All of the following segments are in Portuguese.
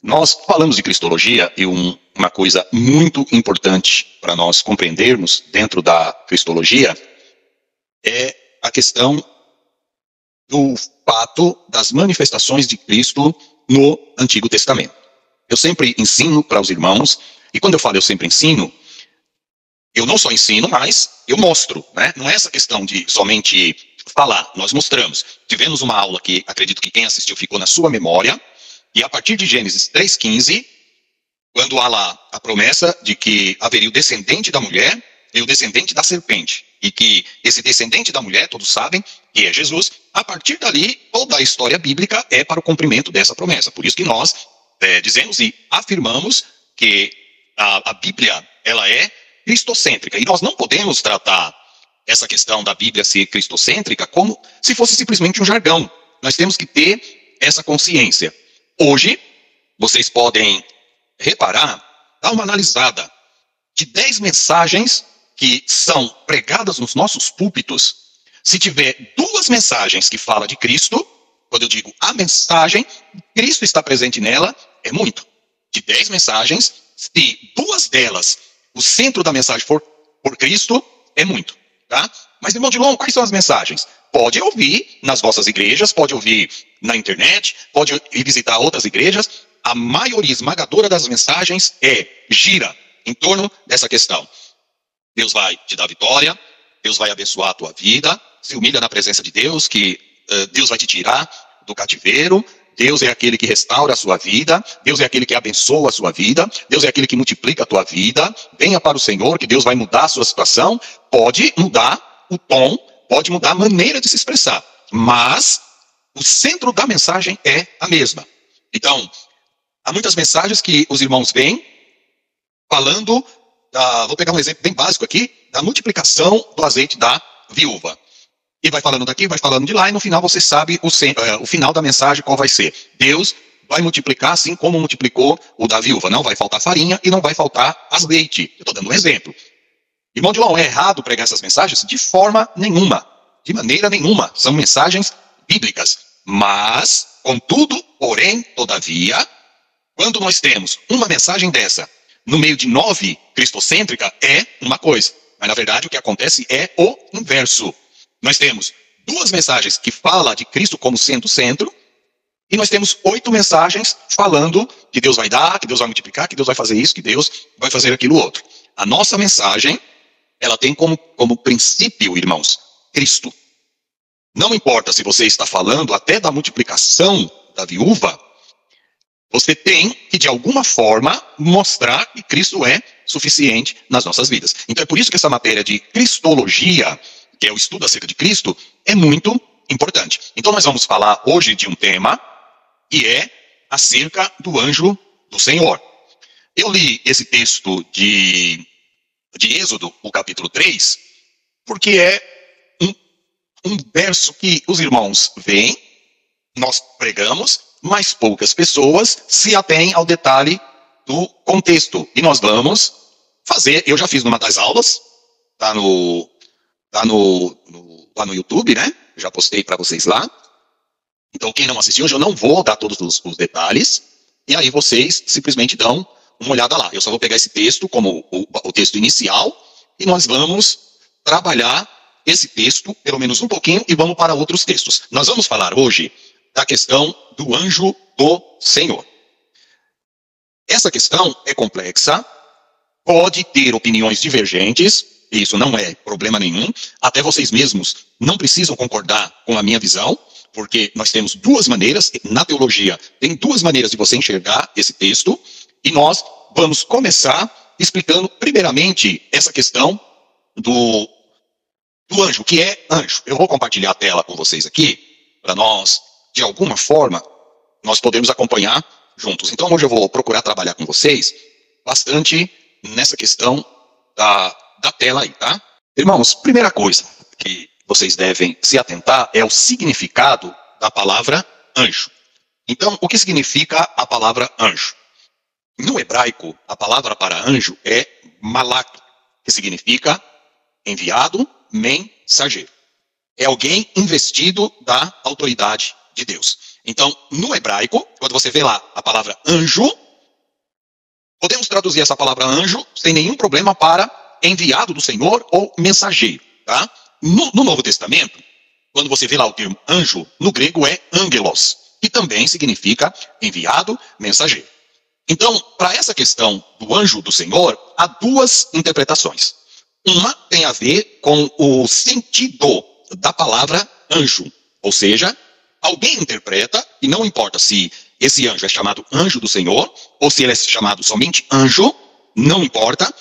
Nós falamos de cristologia e uma coisa muito importante para nós compreendermos dentro da cristologia é a questão do fato das manifestações de Cristo no Antigo Testamento. Eu sempre ensino para os irmãos, e quando eu falo eu sempre ensino, eu não só ensino, mas eu mostro, né? Não é essa questão de somente falar, nós mostramos. Tivemos uma aula que acredito que quem assistiu ficou na sua memória, e a partir de Gênesis 3,15, quando há lá a promessa de que haveria o descendente da mulher e o descendente da serpente, e que esse descendente da mulher, todos sabem, que é Jesus, a partir dali, toda a história bíblica é para o cumprimento dessa promessa. Por isso que nós dizemos e afirmamos que a Bíblia, ela é cristocêntrica, e nós não podemos tratar essa questão da Bíblia ser cristocêntrica como se fosse simplesmente um jargão. Nós temos que ter essa consciência. Hoje, vocês podem reparar, dar uma analisada de 10 mensagens que são pregadas nos nossos púlpitos. Se tiver 2 mensagens que falam de Cristo, quando eu digo a mensagem, Cristo está presente nela, é muito. De 10 mensagens, se 2 delas, o centro da mensagem for por Cristo, é muito. Tá? Mas, irmão Dilon, quais são as mensagens? Pode ouvir nas vossas igrejas, pode ouvir na internet, pode ir visitar outras igrejas. A maioria esmagadora das mensagens gira em torno dessa questão. Deus vai te dar vitória, Deus vai abençoar a tua vida, se humilha na presença de Deus, que Deus vai te tirar do cativeiro, Deus é aquele que restaura a sua vida, Deus é aquele que abençoa a sua vida, Deus é aquele que multiplica a tua vida, venha para o Senhor, que Deus vai mudar a sua situação. Pode mudar o tom, pode mudar a maneira de se expressar, mas o centro da mensagem é a mesma. Então, há muitas mensagens que os irmãos vêm falando, vou pegar um exemplo bem básico aqui, da multiplicação do azeite da viúva. E vai falando daqui, vai falando de lá, e no final você sabe o final da mensagem qual vai ser. Deus vai multiplicar assim como multiplicou o da viúva. Não vai faltar farinha e não vai faltar azeite. Eu estou dando um exemplo. Irmão Dilon, é errado pregar essas mensagens? De forma nenhuma. De maneira nenhuma. São mensagens bíblicas. Mas, contudo, porém, todavia, quando nós temos uma mensagem dessa no meio de 9 cristocêntrica, é uma coisa. Mas, na verdade, o que acontece é o inverso. Nós temos 2 mensagens que falam de Cristo como sendo o centro, e nós temos 8 mensagens falando que Deus vai dar, que Deus vai multiplicar, que Deus vai fazer isso, que Deus vai fazer aquilo outro. A nossa mensagem, ela tem como princípio, irmãos, Cristo. Não importa se você está falando até da multiplicação da viúva, você tem que, de alguma forma, mostrar que Cristo é suficiente nas nossas vidas. Então é por isso que essa matéria de cristologia, que é o estudo acerca de Cristo, é muito importante. Então nós vamos falar hoje de um tema que é acerca do anjo do Senhor. Eu li esse texto de Êxodo, o capítulo 3, porque é um verso que os irmãos veem, nós pregamos, mas poucas pessoas se atêm ao detalhe do contexto. E nós vamos fazer, eu já fiz numa das aulas, lá no YouTube, né? Já postei para vocês lá. Então, quem não assistiu, hoje eu não vou dar todos os detalhes. E aí vocês simplesmente dão uma olhada lá. Eu só vou pegar esse texto como o texto inicial. E nós vamos trabalhar esse texto, pelo menos um pouquinho, e vamos para outros textos. Nós vamos falar hoje da questão do anjo do Senhor. Essa questão é complexa, pode ter opiniões divergentes, e isso não é problema nenhum. Até vocês mesmos não precisam concordar com a minha visão, porque nós temos 2 maneiras, na teologia tem 2 maneiras de você enxergar esse texto, e nós vamos começar explicando primeiramente essa questão do anjo, que é anjo. Eu vou compartilhar a tela com vocês aqui, para nós, de alguma forma, nós podemos acompanhar juntos. Então hoje eu vou procurar trabalhar com vocês bastante nessa questão da tela aí, tá? Irmãos, primeira coisa que vocês devem se atentar é o significado da palavra anjo. Então, o que significa a palavra anjo? No hebraico, a palavra para anjo é malak, que significa enviado, mensageiro. É alguém investido da autoridade de Deus. Então, no hebraico, quando você vê lá a palavra anjo, podemos traduzir essa palavra anjo sem nenhum problema para enviado do Senhor ou mensageiro, tá? No Novo Testamento, quando você vê lá o termo anjo, no grego é angelos, que também significa enviado, mensageiro. Então, para essa questão do anjo do Senhor, há duas interpretações. Uma tem a ver com o sentido da palavra anjo, ou seja, alguém interpreta, e não importa se esse anjo é chamado anjo do Senhor, ou se ele é chamado somente anjo, não importa,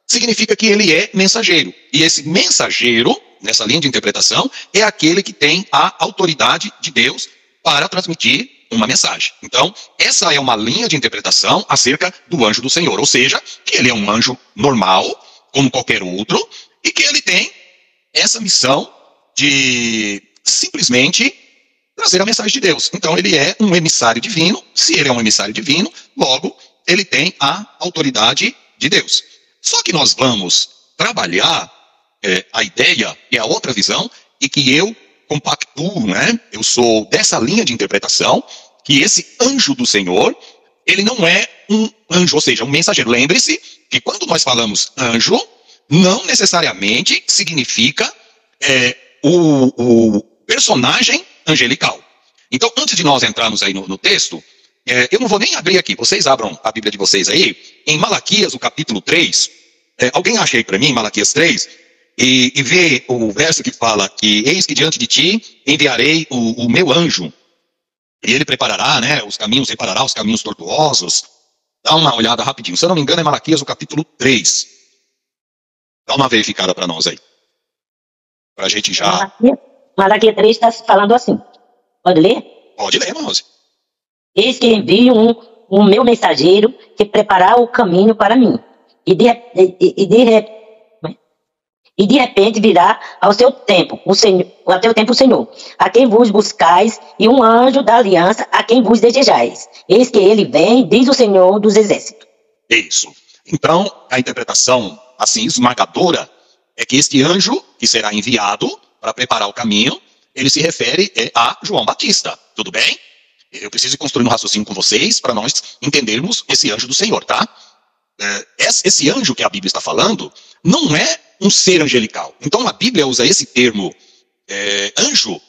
significa que ele é mensageiro. E esse mensageiro, nessa linha de interpretação, é aquele que tem a autoridade de Deus para transmitir uma mensagem. Então, essa é uma linha de interpretação acerca do anjo do Senhor, ou seja, que ele é um anjo normal, como qualquer outro, e que ele tem essa missão de simplesmente trazer a mensagem de Deus. Então, ele é um emissário divino. Se ele é um emissário divino, logo, ele tem a autoridade de Deus. Só que nós vamos trabalhar a ideia e a outra visão, e que eu compactuo, né? Eu sou dessa linha de interpretação, que esse anjo do Senhor, ele não é um anjo, ou seja, um mensageiro. Lembre-se que quando nós falamos anjo, não necessariamente significa o personagem angelical. Então, antes de nós entrarmos aí no texto, eu não vou nem abrir aqui, vocês abram a Bíblia de vocês aí, em Malaquias, o capítulo 3, alguém acha aí para mim, Malaquias 3, e vê o verso que fala que eis que diante de ti enviarei o meu anjo, e ele preparará, né, os caminhos, reparará os caminhos tortuosos. Dá uma olhada rapidinho, se eu não me engano é Malaquias, o capítulo 3. Dá uma verificada para nós aí, para a gente já... Malaquias 3 está falando assim, pode ler? Pode ler, Mose. Eis que envio um meu mensageiro que preparará o caminho para mim, e de repente virá ao seu tempo, até o tempo o Senhor, a quem vos buscais, e um anjo da aliança a quem vos desejais. Eis que ele vem, diz o Senhor dos Exércitos. Isso. Então, a interpretação, assim, esmagadora, é que este anjo, que será enviado para preparar o caminho, ele se refere a João Batista. Tudo bem? Eu preciso ir construindo um raciocínio com vocês para nós entendermos esse anjo do Senhor, tá? Esse anjo que a Bíblia está falando não é um ser angelical. Então a Bíblia usa esse termo anjo,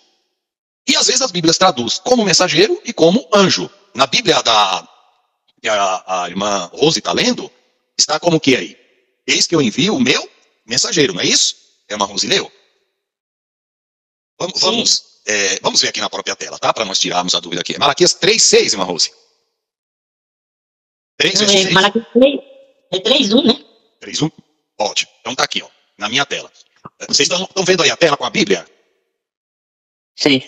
e às vezes as Bíblias traduz como mensageiro e como anjo. Na Bíblia que a irmã Rose está lendo, está como que aí? Eis que eu envio o meu mensageiro, não é isso? A irmã Rose leu? Vamos ver aqui na própria tela, tá? Para nós tirarmos a dúvida aqui. Malaquias 3:6, irmã Rose. 3:6. Malaquias 3, é 3:1, né? 3:1? Ótimo. Então tá aqui, ó, na minha tela. Vocês estão vendo aí a tela com a Bíblia? Sim.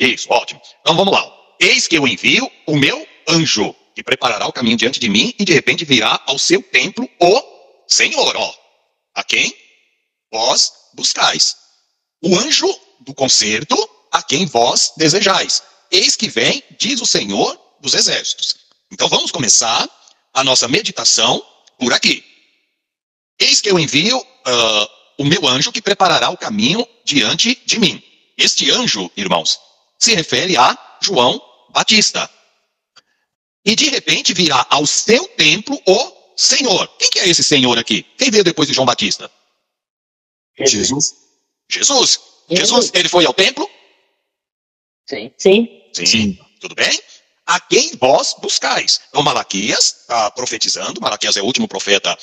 Isso, ótimo. Então vamos lá. Eis que eu envio o meu anjo, que preparará o caminho diante de mim, e de repente virá ao seu templo o Senhor, ó, a quem vós buscais. O anjo do concerto, a quem vós desejais. Eis que vem, diz o Senhor dos Exércitos. Então vamos começar a nossa meditação por aqui. Eis que eu envio o meu anjo que preparará o caminho diante de mim. Este anjo, irmãos, se refere a João Batista. E de repente virá ao seu templo o Senhor. Quem que é esse Senhor aqui? Quem veio depois de João Batista? Jesus. Jesus, ele foi ao templo? Sim. Tudo bem? A quem vós buscais. Então Malaquias está profetizando. Malaquias é o último profeta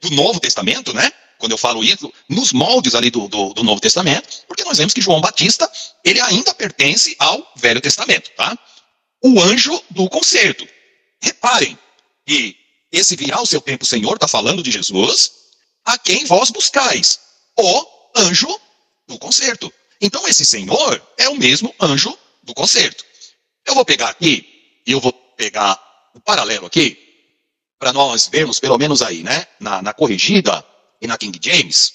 do Novo Testamento, né? Quando eu falo isso, nos moldes ali do Novo Testamento, porque nós vemos que João Batista, ele ainda pertence ao Velho Testamento, tá? O anjo do concerto. Reparem que esse virá ao seu tempo, o Senhor, está falando de Jesus, a quem vós buscais. O anjo do concerto. Então esse Senhor é o mesmo anjo do concerto. Eu vou pegar aqui, e eu vou pegar o paralelo aqui, para nós vermos, pelo menos aí, né, na corrigida e na King James.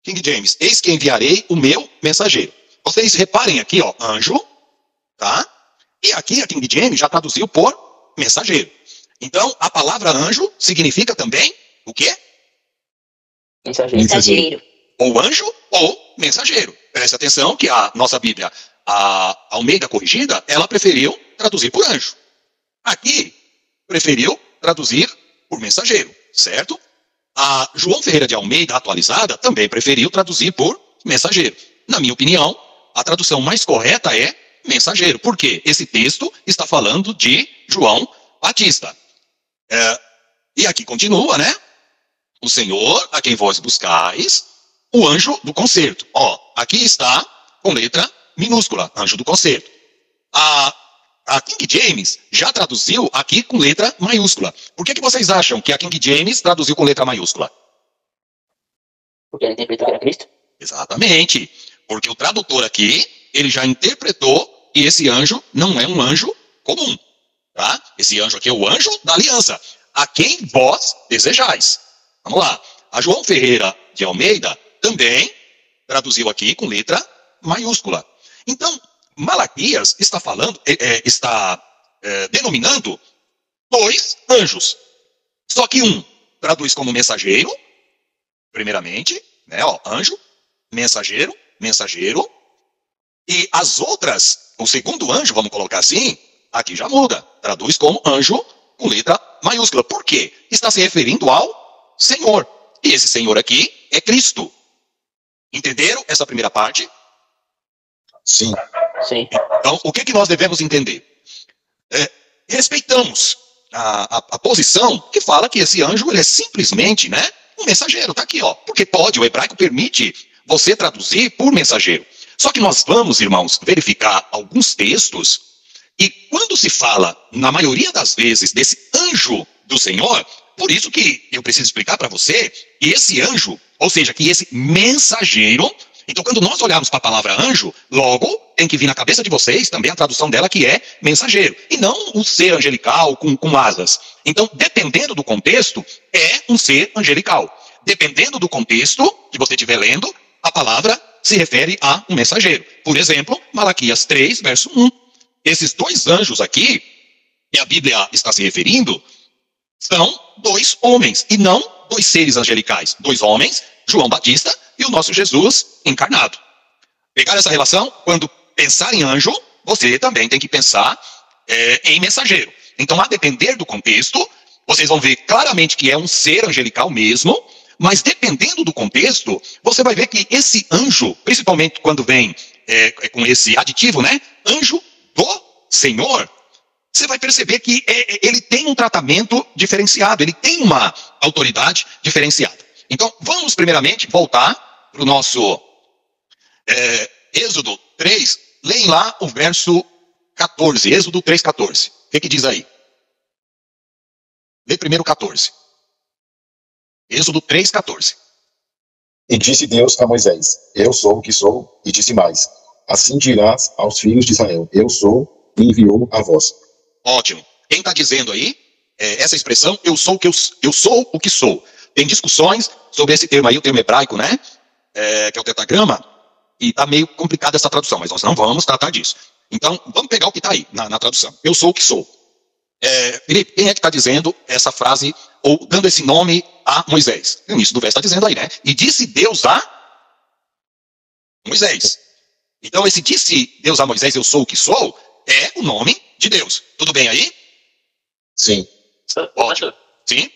King James, eis que enviarei o meu mensageiro. Vocês reparem aqui, ó, anjo, tá? E aqui a King James já traduziu por mensageiro. Então, a palavra anjo significa também o quê? Mensageiro. Ou anjo ou mensageiro. Preste atenção que a nossa Bíblia a Almeida Corrigida, ela preferiu traduzir por anjo. Aqui, preferiu traduzir por mensageiro, certo? A João Ferreira de Almeida Atualizada também preferiu traduzir por mensageiro. Na minha opinião, a tradução mais correta é mensageiro. Por quê? Esse texto está falando de João Batista. E aqui continua, né? O Senhor, a quem vós buscais, o anjo do concerto. Ó, aqui está com letra minúscula, anjo do concerto. A King James já traduziu aqui com letra maiúscula. Por que vocês acham que a King James traduziu com letra maiúscula? Porque ele interpretou que era Cristo? Exatamente. Porque o tradutor aqui, ele já interpretou que esse anjo não é um anjo comum. Tá? Esse anjo aqui é o anjo da aliança, a quem vós desejais. Vamos lá. A João Ferreira de Almeida também traduziu aqui com letra maiúscula. Então, Malaquias está falando, denominando dois anjos. Só que um traduz como mensageiro, primeiramente, né, ó, anjo, mensageiro, mensageiro. E as outras, o segundo anjo, vamos colocar assim, aqui já muda. Traduz como anjo com letra maiúscula. Por quê? Está se referindo ao Senhor. E esse Senhor aqui é Cristo. Entenderam essa primeira parte? Sim. Sim. Então, o que nós devemos entender? Respeitamos a posição que fala que esse anjo ele é simplesmente, né, um mensageiro. Está aqui, ó. Porque pode, o hebraico permite você traduzir por mensageiro. Só que nós vamos, irmãos, verificar alguns textos e quando se fala, na maioria das vezes, desse anjo do Senhor, por isso que eu preciso explicar para você que esse anjo, ou seja, que esse mensageiro. Então, quando nós olharmos para a palavra anjo, logo tem que vir na cabeça de vocês também a tradução dela que é mensageiro, e não um ser angelical com asas. Então, dependendo do contexto, é um ser angelical. Dependendo do contexto que você estiver lendo, a palavra se refere a um mensageiro. Por exemplo, Malaquias 3, verso 1. Esses dois anjos aqui, que a Bíblia está se referindo, são dois homens, e não dois seres angelicais. Dois homens, João Batista e o nosso Jesus encarnado. Pegar essa relação, quando pensar em anjo, você também tem que pensar em mensageiro. Então, a depender do contexto, vocês vão ver claramente que é um ser angelical mesmo, mas dependendo do contexto, você vai ver que esse anjo, principalmente quando vem com esse aditivo, né? Anjo do Senhor, você vai perceber que ele tem um tratamento diferenciado, ele tem uma autoridade diferenciada. Então, vamos primeiramente voltar para o nosso Êxodo 3, leem lá o verso 14, Êxodo 3, 14. O que diz aí? Lê primeiro 14. Êxodo 3, 14. E disse Deus a Moisés, eu sou o que sou, e disse mais, assim dirás aos filhos de Israel, eu sou, e enviou a vós. Ótimo. Quem está dizendo aí, essa expressão, eu sou o que sou. Tem discussões sobre esse termo aí, o termo hebraico, né? Que é o tetragrama, e está meio complicada essa tradução, mas nós não vamos tratar disso. Então, vamos pegar o que está aí na tradução. Eu sou o que sou. Felipe, quem é que está dizendo essa frase, ou dando esse nome a Moisés? O início do verso está dizendo aí, né? E disse Deus a Moisés. Então, esse disse Deus a Moisés, eu sou o que sou, é o nome de Deus. Tudo bem aí? Sim. Ótimo. Sim?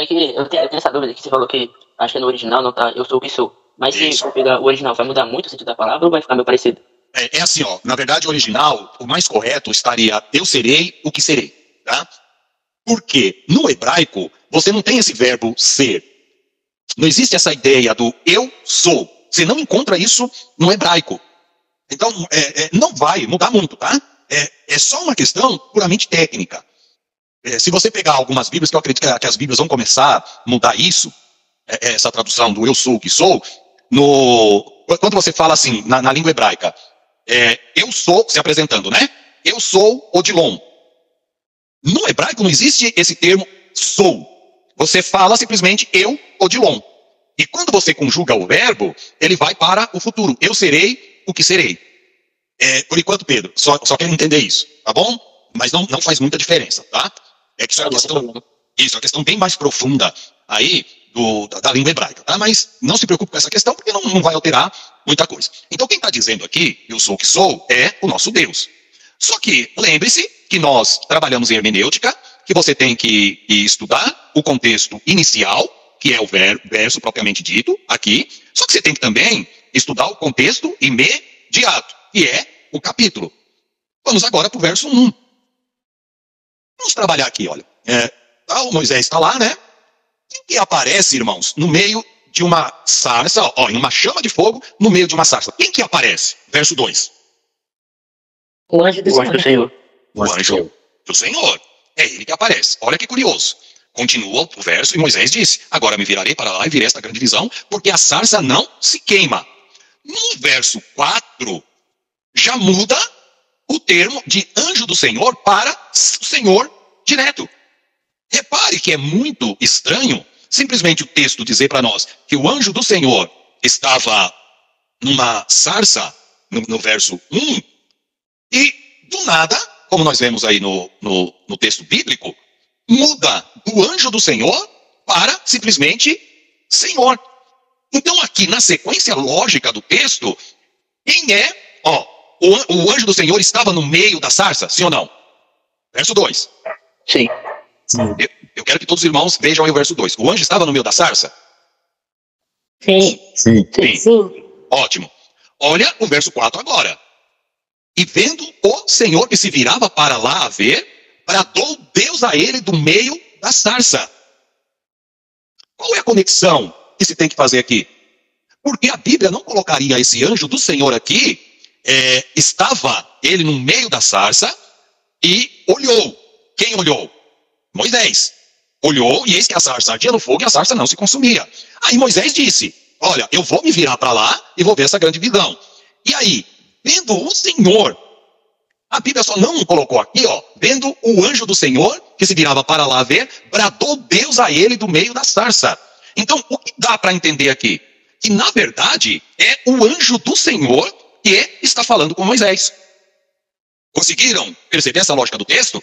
Que eu tenho essa dúvida que você falou que acho que no original não tá, eu sou o que sou. Mas se Isso. eu pegar o original, vai mudar muito o sentido da palavra ou vai ficar meio parecido? É assim, ó. Na verdade, o original, o mais correto estaria eu serei o que serei, tá? Porque no hebraico, você não tem esse verbo ser. Não existe essa ideia do eu sou. Você não encontra isso no hebraico. Então, não vai mudar muito, tá? É só uma questão puramente técnica. Se você pegar algumas Bíblias, que eu acredito que as Bíblias vão começar a mudar isso, essa tradução do eu sou o que sou, quando você fala assim, na língua hebraica, eu sou, se apresentando, né? Eu sou Odilon. No hebraico não existe esse termo sou. Você fala simplesmente eu, Odilon. E quando você conjuga o verbo, ele vai para o futuro. Eu serei o que serei. Por enquanto, Pedro, só quero entender isso, tá bom? Mas não faz muita diferença, tá? É que isso é uma questão bem mais profunda aí da língua hebraica, tá? Mas não se preocupe com essa questão, porque não vai alterar muita coisa. Então quem está dizendo aqui, eu sou o que sou, é o nosso Deus. Só que lembre-se que nós trabalhamos em hermenêutica, que você tem que estudar o contexto inicial, que é o verso propriamente dito aqui, só que você tem que também estudar o contexto imediato, que é o capítulo. Vamos agora para o verso 1. Vamos trabalhar aqui, olha. O Moisés está lá, né? Quem que aparece, irmãos, no meio de uma sarça, em uma chama de fogo, no meio de uma sarça? Quem que aparece? Verso 2. O anjo do Senhor. O anjo do Senhor. É ele que aparece. Olha que curioso. Continua o verso e Moisés disse: agora me virarei para lá e virei esta grande visão, porque a sarça não se queima. No verso 4, já muda o termo de anjo do Senhor para o Senhor direto. Repare que é muito estranho simplesmente o texto dizer para nós que o anjo do Senhor estava numa sarça, no verso 1, e do nada, como nós vemos aí no texto bíblico, muda do anjo do Senhor para simplesmente Senhor. Então aqui na sequência lógica do texto, quem é? O anjo do Senhor estava no meio da sarça, sim ou não? Verso 2. Sim. Eu quero que todos os irmãos vejam aí o verso 2. O anjo estava no meio da sarça? Sim. Sim. Ótimo. Olha o verso 4 agora. E vendo o Senhor que se virava para lá a ver, bradou Deus a ele do meio da sarça. Qual é a conexão que se tem que fazer aqui? Porque a Bíblia não colocaria esse anjo do Senhor aqui, estava ele no meio da sarça e olhou. Quem olhou? Moisés. Olhou e eis que a sarça ardia no fogo e a sarça não se consumia. Aí Moisés disse: olha, eu vou me virar para lá e vou ver essa grande visão. E aí, vendo o Senhor, a Bíblia só não colocou aqui, vendo o anjo do Senhor, que se virava para lá ver, bradou Deus a ele do meio da sarça. Então, o que dá para entender aqui? Que, na verdade, é o anjo do Senhor que está falando com Moisés. Conseguiram perceber essa lógica do texto?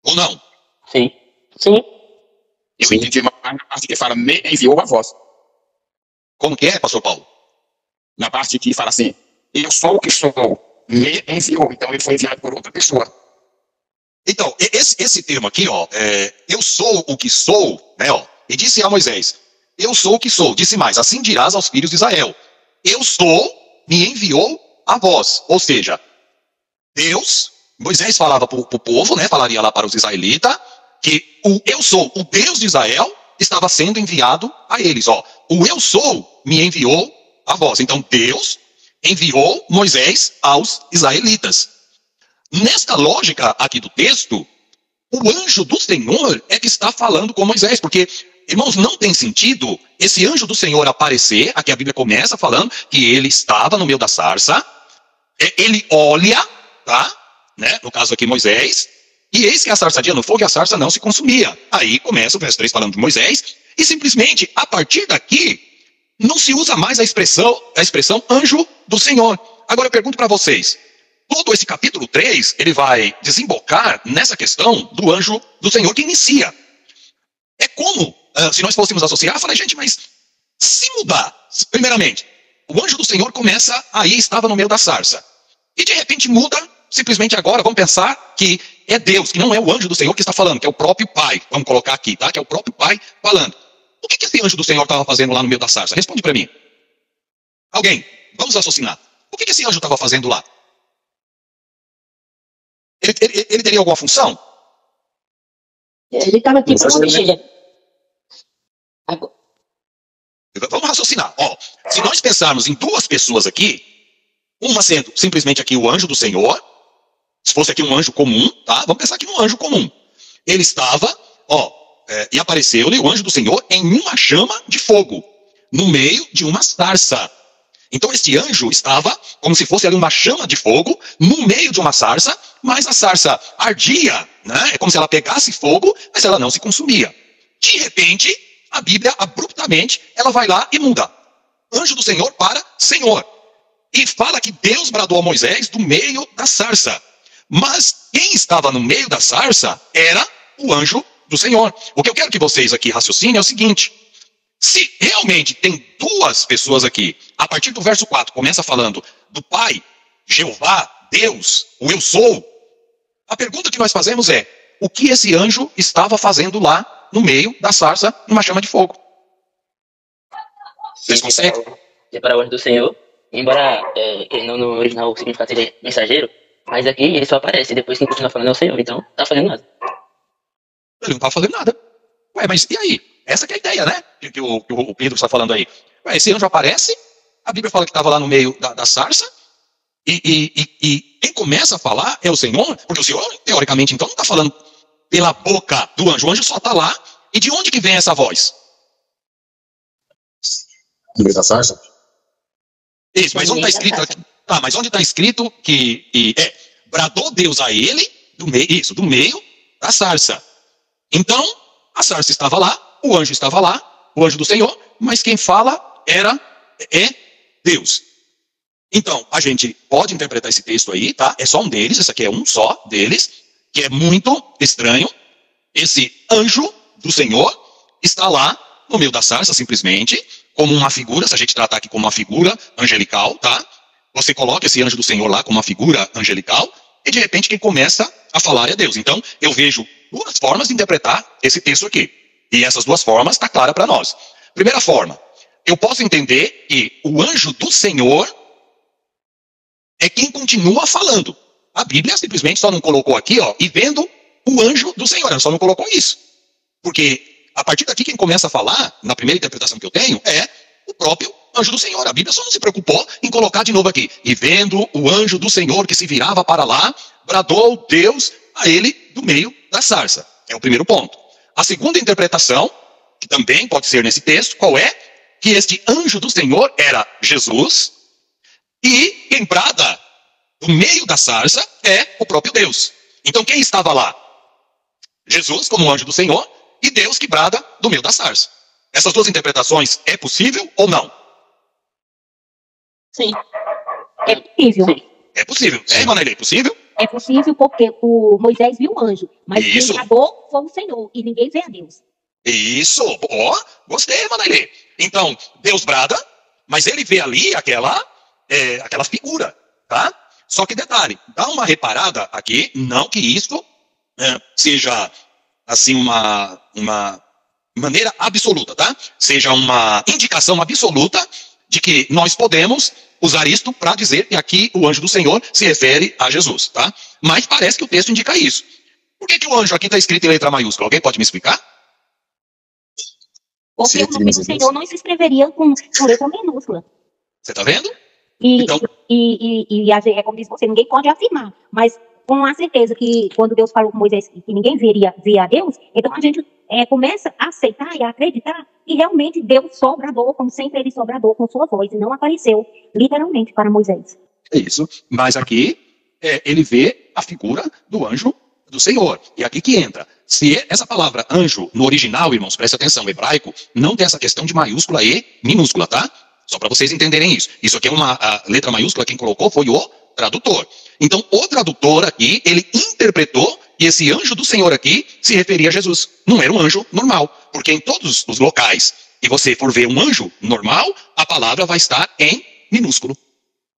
Ou não? Sim. Eu entendi uma parte que fala, me enviou a voz. Como que é, pastor Paulo? Na parte que fala assim, eu sou o que sou, me enviou. Então ele foi enviado por outra pessoa. Então, esse termo aqui, eu sou o que sou, né, e disse a Moisés, eu sou o que sou, disse mais, assim dirás aos filhos de Israel, eu sou, me enviou a vós. Ou seja, Deus, Moisés falava para o povo, né, falaria lá para os israelitas, que o eu sou, o Deus de Israel, estava sendo enviado a eles. O eu sou me enviou a vós. Então Deus enviou Moisés aos israelitas. Nesta lógica aqui do texto, o anjo do Senhor é que está falando com Moisés, porque, irmãos, não tem sentido esse anjo do Senhor aparecer, aqui a Bíblia começa falando que ele estava no meio da sarça, ele olha, tá? Né? No caso aqui Moisés, e eis que a sarça ardia no fogo e a sarça não se consumia. Aí começa o verso 3 falando de Moisés, e simplesmente, a partir daqui, não se usa mais a expressão anjo do Senhor. Agora eu pergunto para vocês, todo esse capítulo 3, ele vai desembocar nessa questão do anjo do Senhor que inicia. É como, se nós fôssemos associar, eu falei, gente, mas se mudar, primeiramente, o anjo do Senhor começa, aí estava no meio da sarça. E de repente muda, simplesmente agora, vamos pensar que é Deus, que não é o anjo do Senhor que está falando, que é o próprio Pai. Vamos colocar aqui, tá? Que é o próprio Pai falando. O que esse anjo do Senhor estava fazendo lá no meio da sarça? Responde para mim. Alguém, vamos raciocinar. O que esse anjo estava fazendo lá? Ele teria alguma função? Ele estava tipo uma bexiga. Vamos raciocinar. Se nós pensarmos em duas pessoas aqui, uma sendo simplesmente aqui o anjo do Senhor, se fosse aqui um anjo comum, tá? Vamos pensar aqui num anjo comum. Ele estava, e apareceu-lhe o anjo do Senhor em uma chama de fogo, no meio de uma sarça. Então esse anjo estava como se fosse ali uma chama de fogo, no meio de uma sarça, mas a sarça ardia, né? É como se ela pegasse fogo, mas ela não se consumia. De repente, a Bíblia, abruptamente, ela vai lá e muda. Anjo do Senhor para Senhor. E fala que Deus bradou a Moisés do meio da sarça. Mas quem estava no meio da sarça era o anjo do Senhor. O que eu quero que vocês aqui raciocinem é o seguinte. Se realmente tem duas pessoas aqui, a partir do verso 4, começa falando do Pai, Jeová, Deus, o Eu Sou, a pergunta que nós fazemos é, o que esse anjo estava fazendo lá no meio da sarça, numa chama de fogo? Vocês conseguem? Para o anjo do Senhor, embora ele não no original o significado seja mensageiro, mas aqui ele só aparece, depois quem continua falando é o Senhor, então não tá fazendo nada. Ele não estava fazendo nada. Ué, mas e aí? Essa que é a ideia, né? Que o Pedro está falando aí. Ué, esse anjo aparece, a Bíblia fala que estava lá no meio da sarça, e quem começa a falar é o Senhor, porque o Senhor, teoricamente, então, não está falando pela boca do anjo. O anjo só está lá. E de onde que vem essa voz? No meio da sarça? Isso, mas onde está escrito aqui? Tá, mas onde está escrito que bradou Deus a ele do meio da sarça. Então, a sarça estava lá, o anjo estava lá, o anjo do Senhor, mas quem fala é Deus. Então, a gente pode interpretar esse texto aí, tá? É só um deles, esse aqui é um só deles, que é muito estranho. Esse anjo do Senhor está lá no meio da sarça, simplesmente, como uma figura, se a gente tratar aqui como uma figura angelical, tá? Você coloca esse anjo do Senhor lá como uma figura angelical, e de repente quem começa a falar é Deus. Então, eu vejo duas formas de interpretar esse texto aqui. E essas duas formas estão claras para nós. Primeira forma, eu posso entender que o anjo do Senhor é quem continua falando. A Bíblia simplesmente só não colocou aqui, ó, e vendo o anjo do Senhor, ela só não colocou isso. Porque a partir daqui quem começa a falar, na primeira interpretação que eu tenho, é o próprio anjo do Senhor. A Bíblia só não se preocupou em colocar de novo aqui. E vendo o anjo do Senhor que se virava para lá, bradou Deus a ele do meio da sarça. É o primeiro ponto. A segunda interpretação, que também pode ser nesse texto, qual é? Que este anjo do Senhor era Jesus, e quem brada do meio da sarça é o próprio Deus. Então quem estava lá? Jesus como anjo do Senhor e Deus que brada do meio da sarça. Essas duas interpretações é possível ou não? Sim. É possível. Sim. É possível. É, Manelê, é possível? É possível porque o Moisés viu o anjo, mas Isso. quem bradou foi o Senhor, e ninguém vê a Deus. Isso. Ó, gostei, Manelê. Então, Deus brada, mas ele vê ali aquela figura, tá? Só que detalhe, dá uma reparada aqui, não que isso seja assim uma maneira absoluta, tá? Seja uma indicação absoluta de que nós podemos usar isto para dizer que aqui o anjo do Senhor se refere a Jesus, tá? Mas parece que o texto indica isso. Por que o anjo aqui está escrito em letra maiúscula? Alguém pode me explicar? Porque o nome do Senhor não se escreveria com letra minúscula. Você está vendo? E, Então- é como diz você, ninguém pode afirmar, mas com a certeza que quando Deus falou com Moisés que ninguém via a Deus, então a gente começa a aceitar e a acreditar que realmente Deus só bradou, como sempre ele só bradou com sua voz, e não apareceu literalmente para Moisés. É isso. Mas aqui ele vê a figura do anjo do Senhor. E aqui que entra. Se essa palavra anjo, no original, irmãos, preste atenção, o hebraico não tem essa questão de maiúscula e minúscula, tá? Só para vocês entenderem isso. Isso aqui é a letra maiúscula, quem colocou foi o tradutor. Então, o tradutor aqui, ele interpretou que esse anjo do Senhor aqui se referia a Jesus. Não era um anjo normal. Porque em todos os locais que você for ver um anjo normal, a palavra vai estar em minúsculo.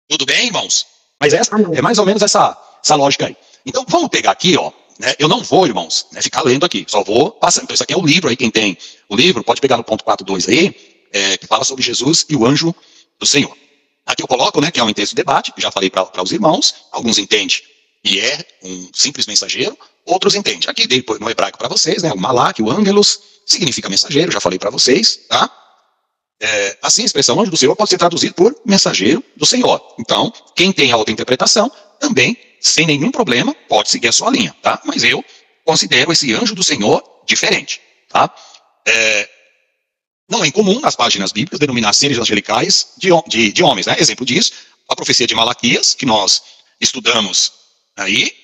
Tudo bem, irmãos? Mas essa é mais ou menos essa lógica aí. Então, vamos pegar aqui, ó. Né? Eu não vou, irmãos, ficar lendo aqui. Só vou passando. Então, isso aqui é o livro aí. Quem tem o livro, pode pegar no ponto 4.2 aí, que fala sobre Jesus e o anjo do Senhor. Aqui eu coloco, né, que é um intenso debate, já falei para os irmãos, alguns entendem e é um simples mensageiro, outros entendem. Aqui dei no hebraico para vocês, né, o malak, o ângelos, significa mensageiro, já falei para vocês, tá? Assim, a expressão anjo do Senhor pode ser traduzido por mensageiro do Senhor. Então, quem tem a outra interpretação, também, sem nenhum problema, pode seguir a sua linha, tá? Mas eu considero esse anjo do Senhor diferente, tá? Não é incomum nas páginas bíblicas denominar seres angelicais de homens, né? Exemplo disso, a profecia de Malaquias, que nós estudamos aí,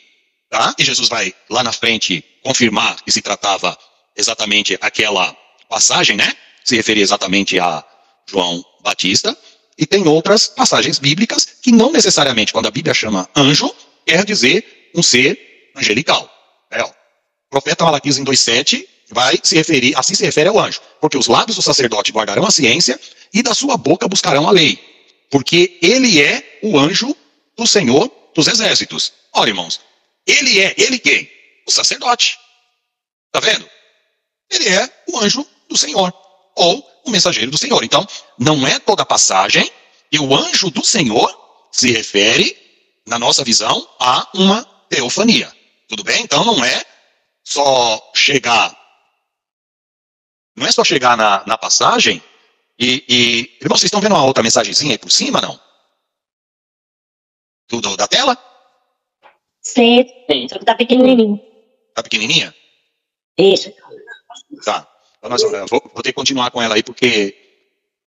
tá? E Jesus vai lá na frente confirmar que se tratava exatamente aquela passagem, né? Se referia exatamente a João Batista. E tem outras passagens bíblicas que não necessariamente, quando a Bíblia chama anjo, quer dizer um ser angelical. O profeta Malaquias em 2,7 vai se referir, assim se refere ao anjo. Porque os lábios do sacerdote guardarão a ciência e da sua boca buscarão a lei. Porque ele é o anjo do Senhor dos exércitos. Olha, irmãos, ele quem? O sacerdote. Tá vendo? Ele é o anjo do Senhor, ou o mensageiro do Senhor. Então, não é toda passagem que o anjo do Senhor se refere, na nossa visão, a uma teofania. Tudo bem? Então, não é só chegar na passagem irmão, vocês estão vendo uma outra mensagenzinha aí por cima, não? Da tela? Sim, só que tá pequenininho. Tá pequenininha? Isso. Tá. Então, vou ter que continuar com ela aí, porque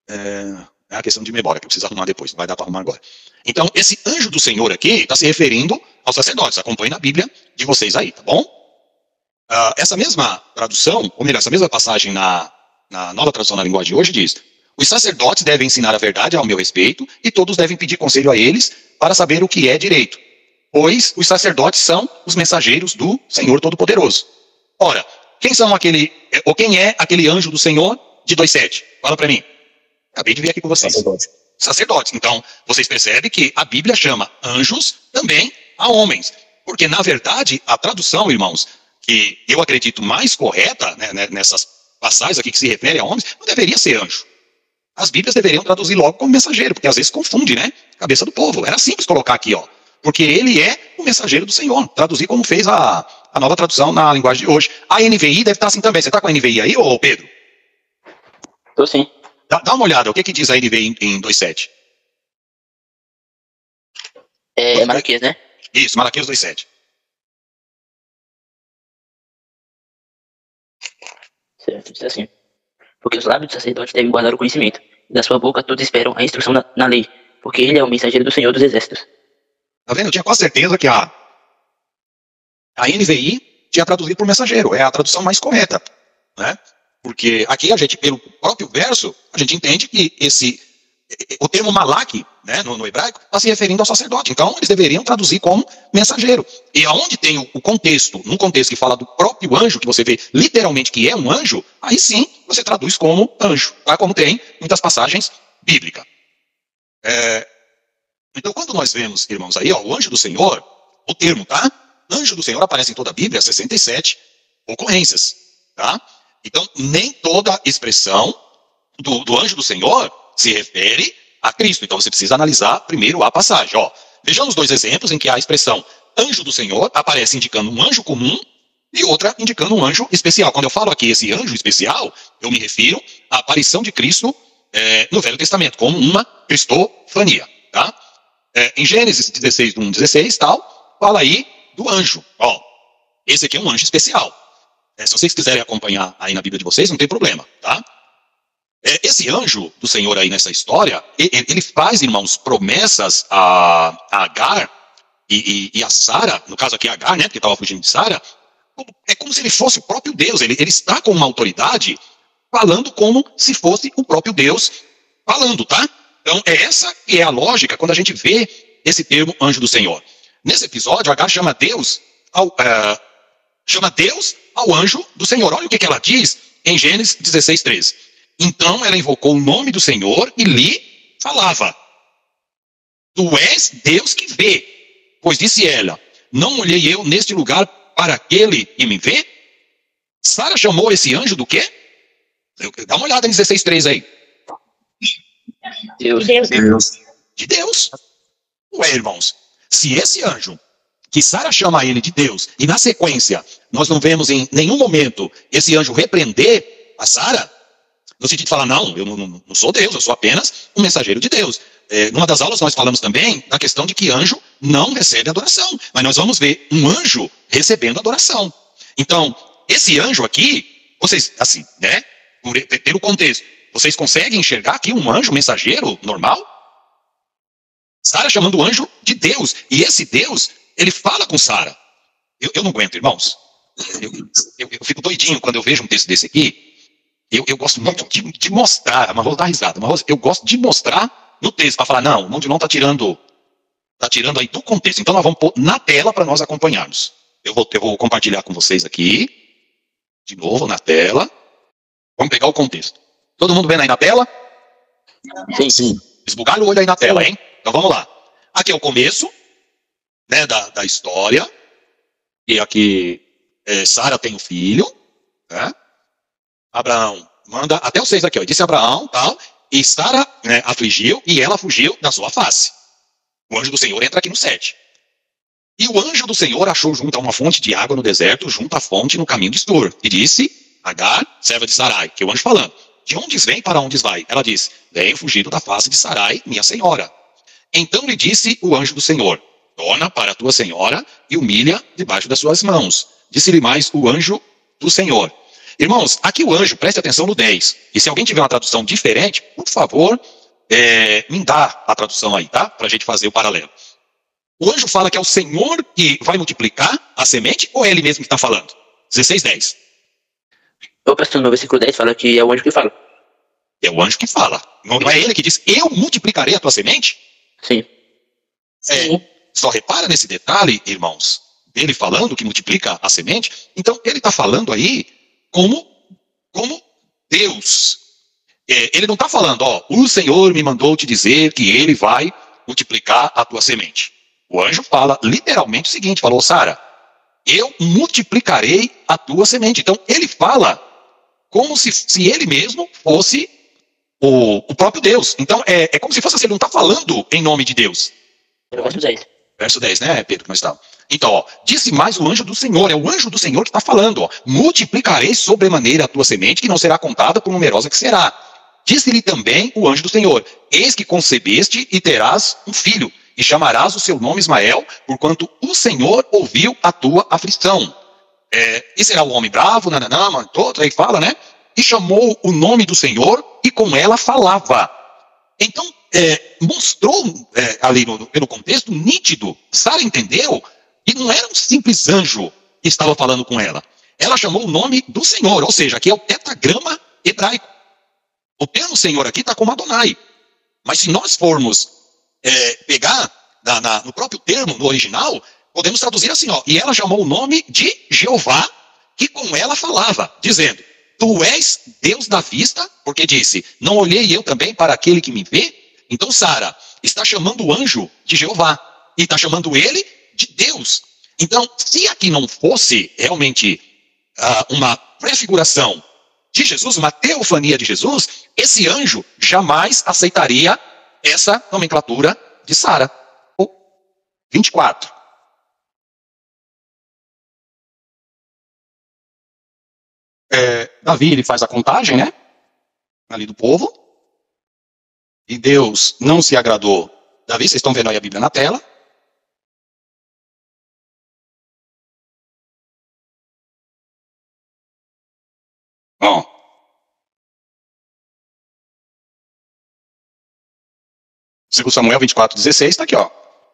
é uma questão de memória, que eu preciso arrumar depois, não vai dar para arrumar agora. Então, esse anjo do Senhor aqui está se referindo aos sacerdotes. Acompanhe na Bíblia de vocês aí, tá bom? Essa mesma tradução, ou melhor, essa mesma passagem na nova tradução na linguagem de hoje diz: os sacerdotes devem ensinar a verdade ao meu respeito e todos devem pedir conselho a eles para saber o que é direito, pois os sacerdotes são os mensageiros do Senhor Todo-Poderoso. Ora, quem é aquele anjo do Senhor de 2:7? Fala para mim. Acabei de ver aqui com vocês. Sacerdotes. Então, vocês percebem que a Bíblia chama anjos também a homens. Porque, na verdade, a tradução, irmãos, que eu acredito mais correta, né, nessas passagens aqui que se refere a homens, não deveria ser anjo. As Bíblias deveriam traduzir logo como mensageiro, porque às vezes confunde, né? A cabeça do povo. Era simples colocar aqui, ó. Porque ele é o mensageiro do Senhor. Traduzir como fez a nova tradução na linguagem de hoje. A NVI deve estar assim também. Você está com a NVI aí, ô Pedro? Tô sim. Dá uma olhada. O que diz a NVI em 2:7? É Malaquias, né? Isso, Malaquias 2:7. Certo, diz assim. Porque os lábios do sacerdote devem guardar o conhecimento, e da sua boca todos esperam a instrução na lei, porque ele é o mensageiro do Senhor dos Exércitos. Tá vendo? Eu tinha quase certeza que a NVI tinha traduzido por mensageiro. É a tradução mais correta, né? Porque aqui a gente, pelo próprio verso, a gente entende que o termo malak, né, no hebraico, está se referindo ao sacerdote. Então, eles deveriam traduzir como mensageiro. E aonde tem o contexto, num contexto que fala do próprio anjo, que você vê literalmente que é um anjo, aí sim você traduz como anjo, tá? Como tem muitas passagens bíblicas. Então, quando nós vemos, irmãos, aí, ó, o anjo do Senhor, o termo, tá? Anjo do Senhor aparece em toda a Bíblia, 67 ocorrências, tá? Então, nem toda expressão do anjo do Senhor se refere a Cristo. Então, você precisa analisar primeiro a passagem. Ó, vejamos dois exemplos em que a expressão anjo do Senhor aparece indicando um anjo comum e outra indicando um anjo especial. Quando eu falo aqui esse anjo especial, eu me refiro à aparição de Cristo no Velho Testamento, como uma cristofania, tá? Em Gênesis 16, 1:16, tal, fala aí do anjo. Ó, esse aqui é um anjo especial. Se vocês quiserem acompanhar aí na Bíblia de vocês, não tem problema, tá? Esse anjo do Senhor aí nessa história, ele faz, irmãos, promessas a Agar e a Sara, no caso aqui a Agar, né, porque estava fugindo de Sara. É como se ele fosse o próprio Deus. Ele está com uma autoridade falando como se fosse o próprio Deus falando, tá? Então, essa que é a lógica quando a gente vê esse termo anjo do Senhor. Nesse episódio, Agar chama Deus ao anjo do Senhor. Olha o que ela diz em Gênesis 16:13. Então ela invocou o nome do Senhor e lhe falava: tu és Deus que vê. Pois disse ela: não olhei eu neste lugar para aquele que me vê? Sara chamou esse anjo do quê? Dá uma olhada em 16:3 aí. Deus. De Deus. Ué, irmãos, se esse anjo, que Sara chama ele de Deus, e na sequência, nós não vemos em nenhum momento esse anjo repreender a Sara, no sentido de falar, não, eu não sou Deus, eu sou apenas um mensageiro de Deus. Numa das aulas nós falamos também da questão de que anjo não recebe adoração, mas nós vamos ver um anjo recebendo adoração. Então, esse anjo aqui, vocês, assim, né, pelo contexto, vocês conseguem enxergar aqui um anjo mensageiro normal? Sara chamando o anjo de Deus, e esse Deus, ele fala com Sara. Eu não aguento, irmãos. Eu fico doidinho quando eu vejo um texto desse aqui. Eu gosto muito de mostrar, mas vou dar risada, mas eu gosto de mostrar no texto, para falar, não, o Mondilon está tirando aí do contexto. Então nós vamos pôr na tela para nós acompanharmos. Eu vou compartilhar com vocês aqui. De novo, na tela. Vamos pegar o contexto. Todo mundo vendo aí na tela? Sim. Esbugalha o olho aí na tela, hein? Então vamos lá. Aqui é o começo, né, da história. E aqui Sara tem um filho, né? Abraão manda, até o 6 aqui, ó. Disse Abraão, tal, e Sara, né, afligiu, e ela fugiu da sua face. O anjo do Senhor entra aqui no 7. E o anjo do Senhor achou junto a uma fonte de água no deserto, junto à fonte no caminho de Estor. E disse, Agar, serva de Sarai, que é o anjo falando, de onde vem, para onde vai? Ela disse, venho fugido da face de Sarai, minha senhora. Então lhe disse o anjo do Senhor, torna para a tua senhora e humilha debaixo das suas mãos. Disse-lhe mais o anjo do Senhor. Irmãos, aqui o anjo, preste atenção no 10. E se alguém tiver uma tradução diferente, por favor, me dá a tradução aí, tá? Para a gente fazer o paralelo. O anjo fala que é o Senhor que vai multiplicar a semente, ou é ele mesmo que está falando? 16:10. O pastor no versículo 10 fala que é o anjo que fala. É o anjo que fala. Não é ele que diz, eu multiplicarei a tua semente? Sim. Só repara nesse detalhe, irmãos, dele falando que multiplica a semente. Então, ele está falando aí como Deus. Ele não está falando, ó, o Senhor me mandou te dizer que ele vai multiplicar a tua semente. O anjo fala literalmente o seguinte, falou, Sara, eu multiplicarei a tua semente. Então, ele fala como se ele mesmo fosse o próprio Deus. Então, é como se fosse assim, ele não está falando em nome de Deus. Verso 10. Verso 10, né, Pedro, que nós estamos. Então, ó, disse mais o anjo do Senhor, é o anjo do Senhor que está falando, ó, multiplicarei sobremaneira a tua semente, que não será contada por numerosa que será. Disse-lhe também o anjo do Senhor, eis que concebeste e terás um filho, e chamarás o seu nome Ismael, porquanto o Senhor ouviu a tua aflição. E será o homem bravo, nananã, todo, aí fala, né? E chamou o nome do Senhor, e com ela falava. Então, mostrou ali pelo contexto nítido, Sara entendeu que não era um simples anjo que estava falando com ela. Ela chamou o nome do Senhor, ou seja, aqui é o tetragrama hebraico. O termo Senhor aqui está como Adonai. Mas se nós formos pegar no próprio termo, no original, podemos traduzir assim, ó. E ela chamou o nome de Jeová, que com ela falava, dizendo, tu és Deus da vista, porque disse, não olhei eu também para aquele que me vê? Então Sara está chamando o anjo de Jeová, e está chamando ele de Deus. Então, se aqui não fosse realmente uma prefiguração de Jesus, uma teofania de Jesus, esse anjo jamais aceitaria essa nomenclatura de Sara. 24. Davi, ele faz a contagem, né? Ali do povo. E Deus não se agradou. Davi, vocês estão vendo aí a Bíblia na tela. Bom. Segundo Samuel 24:16, está aqui, ó.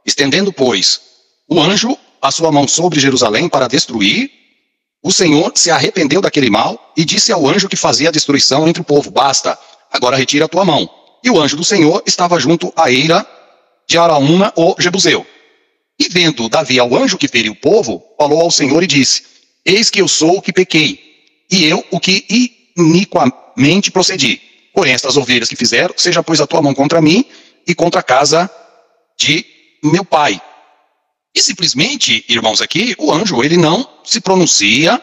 Estendendo, pois, o anjo a sua mão sobre Jerusalém para destruir, o Senhor se arrependeu daquele mal e disse ao anjo que fazia a destruição entre o povo, basta, agora retira a tua mão. E o anjo do Senhor estava junto à eira de Araúna, o Jebuseu. E vendo Davi ao anjo que feriu o povo, falou ao Senhor e disse, eis que eu sou o que pequei, e eu o que iniquamente procedi. Porém, estas ovelhas que fizeram, seja pois a tua mão contra mim e contra a casa de meu pai. E simplesmente, irmãos, aqui, o anjo, ele não se pronuncia,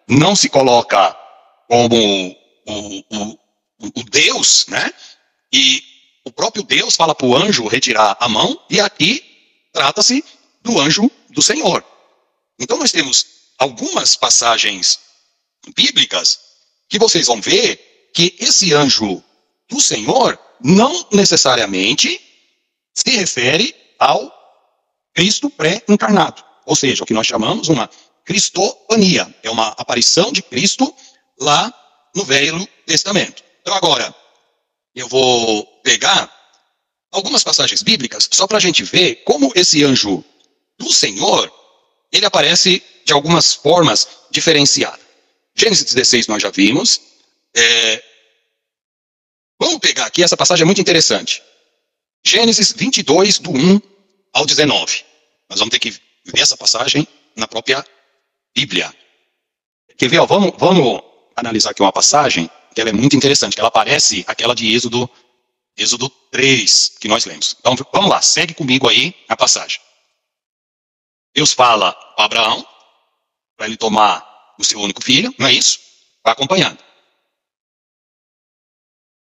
não se coloca como o Deus, né? E o próprio Deus fala para o anjo retirar a mão, e aqui trata-se do anjo do Senhor. Então nós temos algumas passagens bíblicas que vocês vão ver que esse anjo do Senhor não necessariamente se refere ao Cristo pré-encarnado. Ou seja, o que nós chamamos uma cristofania. É uma aparição de Cristo lá no Velho Testamento. Então agora, eu vou pegar algumas passagens bíblicas só para a gente ver como esse anjo do Senhor, ele aparece de algumas formas diferenciadas. Gênesis 16 nós já vimos. Vamos pegar aqui, essa passagem é muito interessante. Gênesis 22, do 1 ao 19. Nós vamos ter que ver essa passagem na própria Bíblia. Quer ver, ó, vamos analisar aqui uma passagem, que ela é muito interessante, que ela parece aquela de Êxodo 3, que nós lemos. Então, vamos lá, segue comigo aí a passagem. Deus fala para Abraão, para ele tomar o seu único filho, não é isso? Vai acompanhando.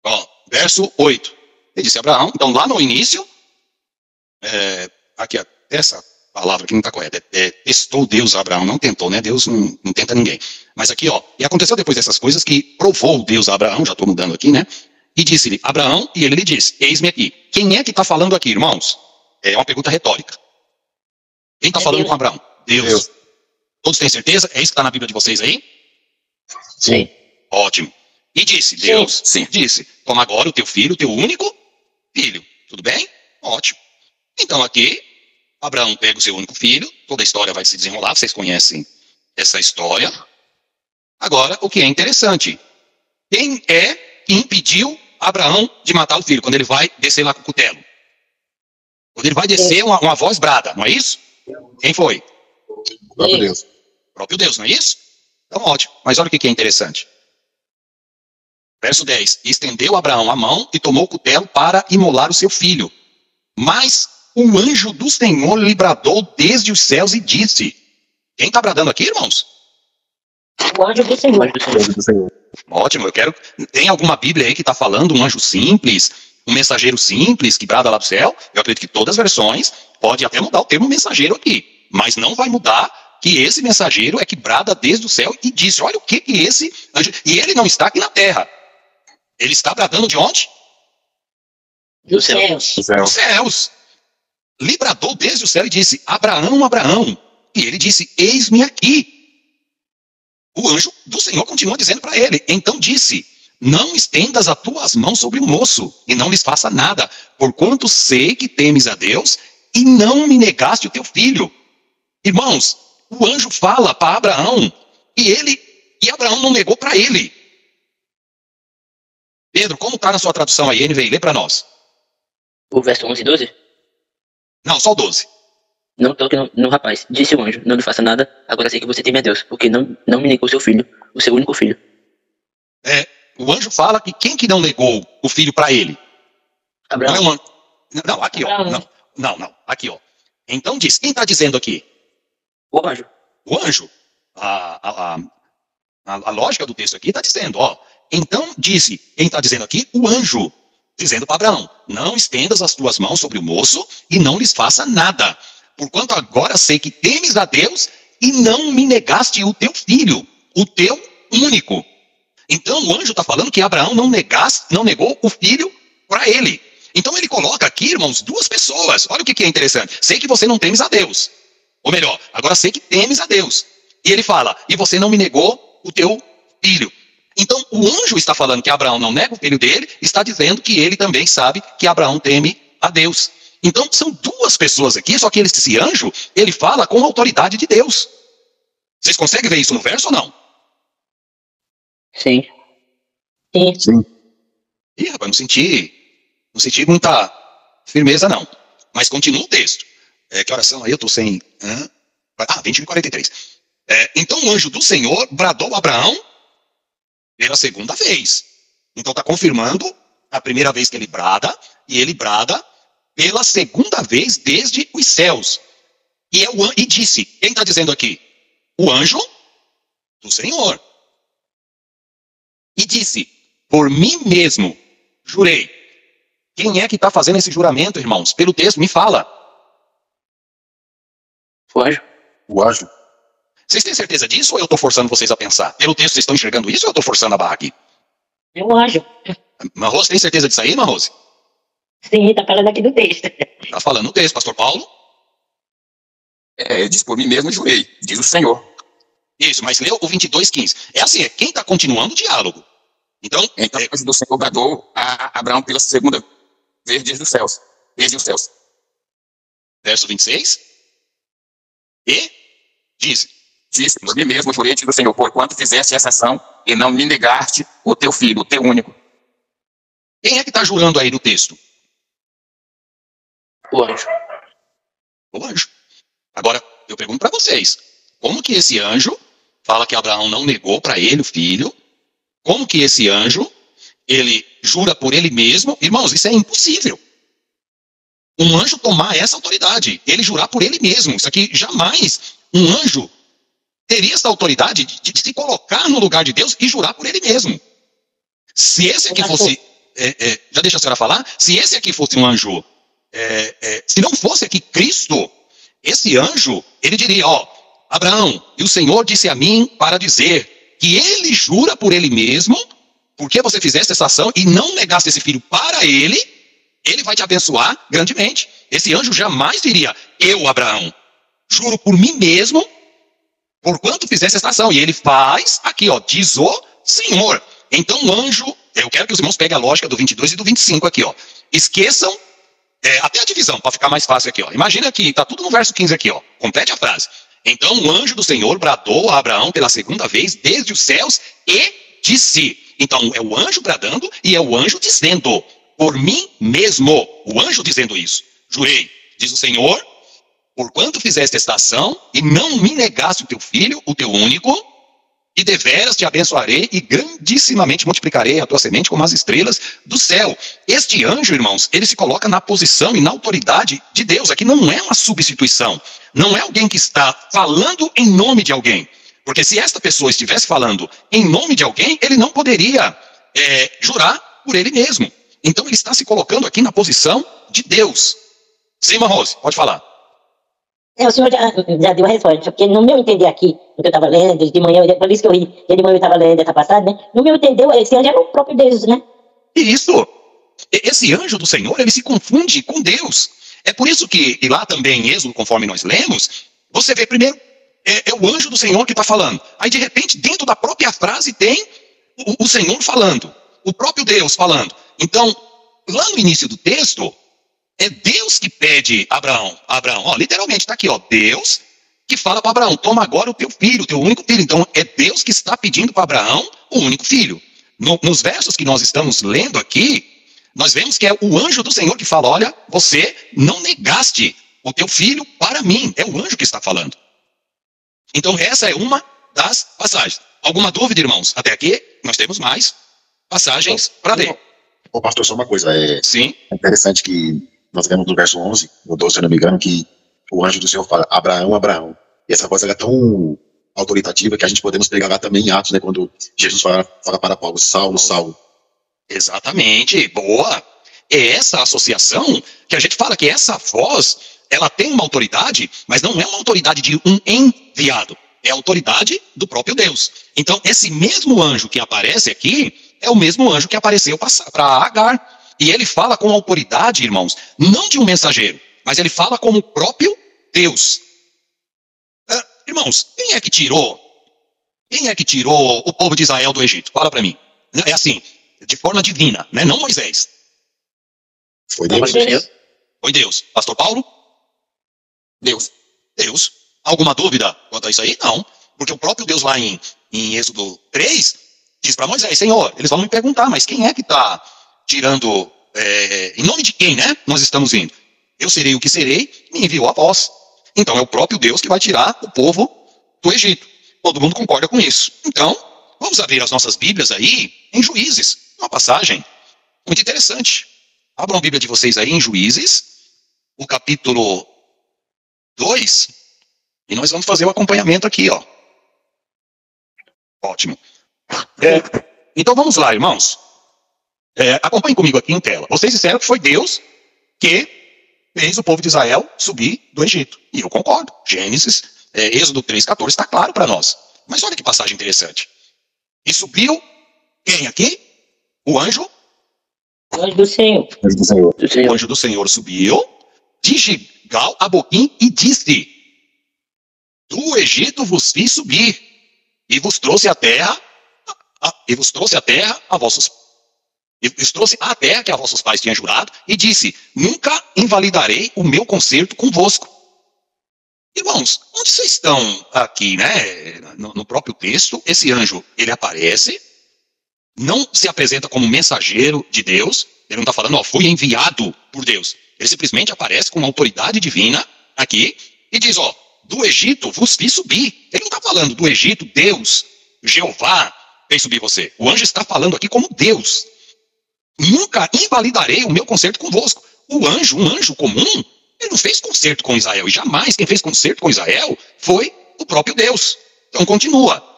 Ó, verso 8. Ele disse a Abraão, então lá no início, aqui essa palavra aqui não está correta, testou Deus a Abraão, não tentou, né? Deus não tenta ninguém. Mas aqui, ó, e aconteceu depois dessas coisas que provou Deus a Abraão, já estou mudando aqui, né? E disse-lhe, Abraão, e ele lhe disse, eis-me aqui. Quem é que está falando aqui, irmãos? É uma pergunta retórica. Quem está falando Deus. com Abraão? Deus. Todos têm certeza? É isso que está na Bíblia de vocês aí? Sim. Ótimo. E disse, Deus, sim, disse, toma agora o teu filho, o teu único filho. Tudo bem? Ótimo. Então aqui, Abraão pega o seu único filho, toda a história vai se desenrolar, vocês conhecem essa história. Agora, o que é interessante, quem é que impediu Abraão de matar o filho, quando ele vai descer lá com o cutelo? Quando ele vai descer, uma voz brada, não é isso? Quem foi? O próprio Deus. O próprio Deus, não é isso? Então, ótimo. Mas olha o que é interessante. Verso 10. Estendeu Abraão a mão e tomou o cutelo para imolar o seu filho. Mas o anjo do Senhor lhe bradou desde os céus e disse... Quem está bradando aqui, irmãos? O anjo do Senhor. Deus do Senhor. Ótimo, eu quero... Tem alguma Bíblia aí que está falando um anjo simples, um mensageiro simples que brada lá do céu? Eu acredito que todas as versões pode até mudar o termo mensageiro aqui. Mas não vai mudar que esse mensageiro é que brada desde o céu e disse, olha o que esse anjo... E ele não está aqui na terra. Ele está bradando de onde? Dos céus. Dos céus. Lhe bradou desde o céu e disse, Abraão, Abraão. E ele disse, eis-me aqui. O anjo do Senhor continua dizendo para ele. Então disse, não estendas as tuas mãos sobre o moço e não lhes faça nada, porquanto sei que temes a Deus e não me negaste o teu filho. Irmãos, o anjo fala para Abraão e Abraão não negou para ele. Pedro, como está na sua tradução aí, NVI? Lê para nós. O verso 11 e 12? Não, só o 12. Não toque no rapaz. Disse o anjo, não lhe faça nada, agora sei que você teme a Deus, porque não me negou seu filho, o seu único filho. O anjo fala que quem que não negou o filho para ele? Abraão. Não, não, aqui, ó. Abraão. Não, aqui, ó. Então diz, quem está dizendo aqui? O anjo. O anjo. A lógica do texto aqui está dizendo, ó. Então disse, quem está dizendo aqui? O anjo. Dizendo para Abraão, não estendas as tuas mãos sobre o moço e não lhes faça nada. Porquanto agora sei que temes a Deus e não me negaste o teu filho, o teu único. Então o anjo está falando que Abraão não negou o filho para ele. Então ele coloca aqui, irmãos, duas pessoas. Olha o que é interessante. Sei que você não temes a Deus. Ou melhor, agora sei que temes a Deus. E ele fala, e você não me negou o teu filho. Então o anjo está falando que Abraão não nega o filho dele, está dizendo que ele também sabe que Abraão teme a Deus. Então são duas pessoas aqui, só que esse anjo, ele fala com a autoridade de Deus. Vocês conseguem ver isso no verso ou não? Sim. Sim. Sim. Ih, rapaz, não senti muita firmeza, não. Mas continua o texto. Que oração aí? Eu estou sem... 21:43. Então o anjo do Senhor bradou a Abraão pela segunda vez. Então está confirmando a primeira vez que ele brada, e ele brada pela segunda vez desde os céus. E disse, quem está dizendo aqui? O anjo do Senhor. E disse, por mim mesmo, jurei. Quem é que está fazendo esse juramento, irmãos? Pelo texto, me fala. O anjo. O anjo. Vocês têm certeza disso ou eu estou forçando vocês a pensar? Pelo texto, vocês estão enxergando isso ou eu estou forçando a barra aqui? É o anjo. Marrose, tem certeza disso aí, Marrose? Sim, está falando aqui do texto. Está falando o texto, pastor Paulo? Diz por mim mesmo jurei, diz o Senhor. Isso, mas leu o 22:15. É assim, quem está continuando o diálogo. Então, Então o anjo do Senhor bradou a Abraão pela segunda vez desde os céus. Desde os céus. verso 26. E disse, Disse por mim mesmo, jurei, diz o Senhor, porquanto fizeste essa ação e não me negaste o teu filho, o teu único. quem é que está jurando aí no texto? O anjo. O anjo. Agora, eu pergunto para vocês, como que esse anjo fala que Abraão não negou para ele o filho. Como que esse anjo, ele jura por ele mesmo? Irmãos, isso é impossível. Um anjo tomar essa autoridade, ele jurar por ele mesmo. Isso aqui jamais um anjo teria essa autoridade de se colocar no lugar de Deus e jurar por ele mesmo. Se esse aqui fosse... já deixa a senhora falar. Se esse aqui fosse um anjo... se não fosse aqui Cristo, esse anjo, ele diria, ó, Abraão, e o Senhor disse a mim para dizer que ele jura por ele mesmo, porque você fizesse essa ação e não negasse esse filho para ele vai te abençoar grandemente. Esse anjo jamais diria, eu, Abraão, juro por mim mesmo, por quanto fizesse essa ação. E ele faz aqui, ó, diz o Senhor. Então o anjo, eu quero que os irmãos peguem a lógica do 22 e do 25 aqui, ó. Esqueçam até a divisão, para ficar mais fácil aqui, ó. Imagina que está tudo no verso 15 aqui, ó. Complete a frase. Então o anjo do Senhor bradou a Abraão pela segunda vez desde os céus e disse. Então é o anjo bradando e é o anjo dizendo, por mim mesmo. O anjo dizendo isso. Jurei, diz o Senhor, porquanto fizeste esta ação e não me negaste o teu filho, o teu único, e deveras te abençoarei e grandissimamente multiplicarei a tua semente como as estrelas do céu. Este anjo, irmãos, ele se coloca na posição e na autoridade de Deus. Aqui não é uma substituição. Não é alguém que está falando em nome de alguém. Porque se esta pessoa estivesse falando em nome de alguém, ele não poderia jurar por ele mesmo. Então ele está se colocando aqui na posição de Deus. Sim, irmã Rose, pode falar. O senhor já deu a resposta, porque no meu entender aqui, no que eu estava lendo, de manhã, por isso que eu ri, de manhã eu estava lendo essa passagem, né? No meu entender, esse anjo era o próprio Deus, né? Isso! Esse anjo do Senhor, ele se confunde com Deus. É por isso que, e lá também em Êxodo, conforme nós lemos, você vê primeiro, é o anjo do Senhor que está falando. Aí, de repente, dentro da própria frase tem o Senhor falando, o próprio Deus falando. Então, lá no início do texto, é Deus que pede a Abraão, ó, literalmente está aqui, ó, Deus que fala para Abraão, toma agora o teu filho, o teu único filho. Então é Deus que está pedindo para Abraão o único filho. Nos versos que nós estamos lendo aqui, nós vemos que é o anjo do Senhor que fala, olha, você não negaste o teu filho para mim. É o anjo que está falando. Então essa é uma das passagens. Alguma dúvida, irmãos? Até aqui nós temos mais passagens para ler. Ô, pastor, só uma coisa. Sim. É interessante que nós vemos no verso 11, no 12, se eu não me engano, que o anjo do Senhor fala, Abraão, Abraão. E essa voz ela é tão autoritativa que a gente podemos pegar lá também em Atos, né, quando Jesus fala para Paulo, Saulo, Saulo. Exatamente, boa. É essa associação que a gente fala que essa voz, ela tem uma autoridade, mas não é uma autoridade de um enviado. É a autoridade do próprio Deus. Então, esse mesmo anjo que aparece aqui, é o mesmo anjo que apareceu para Agar. E ele fala com autoridade, irmãos, não de um mensageiro, mas ele fala como o próprio Deus. Irmãos, quem é que tirou o povo de Israel do Egito? Fala para mim. É assim, de forma divina, né? Não Moisés. Foi Deus. Foi Deus. Pastor Paulo? Deus. Alguma dúvida quanto a isso aí? Não. Porque o próprio Deus lá em Êxodo 3 diz para Moisés, Senhor, eles vão me perguntar, mas quem é que está tirando, em nome de quem, né? Nós estamos indo. Eu serei o que serei, me enviou a voz. Então é o próprio Deus que vai tirar o povo do Egito. Todo mundo concorda com isso. Então, vamos abrir as nossas Bíblias aí em Juízes. Uma passagem muito interessante. Abram a Bíblia de vocês aí em Juízes, o capítulo 2. E nós vamos fazer o acompanhamento aqui, ó. Ótimo. Então vamos lá, irmãos. Acompanhem comigo aqui em tela. Vocês disseram que foi Deus que fez o povo de Israel subir do Egito. E eu concordo. Gênesis, Êxodo 3,14 está claro para nós. Mas olha que passagem interessante. E subiu quem aqui? O anjo? O anjo do Senhor. O anjo do Senhor subiu de Gilgal a Boquim e disse, do Egito vos fiz subir e vos trouxe a terra a vossos e vos trouxe a terra que a vossos pais tinham jurado, e disse, nunca invalidarei o meu concerto convosco. Irmãos, onde vocês estão aqui, né? No próprio texto, esse anjo, ele aparece, não se apresenta como mensageiro de Deus, ele não está falando, ó, fui enviado por Deus. Ele simplesmente aparece com uma autoridade divina aqui, e diz, ó, do Egito vos fiz subir. Ele não está falando do Egito, Deus, Jeová, fez subir você. O anjo está falando aqui como Deus. Nunca invalidarei o meu concerto convosco. O anjo, um anjo comum, ele não fez concerto com Israel. E jamais quem fez concerto com Israel foi o próprio Deus. Então continua.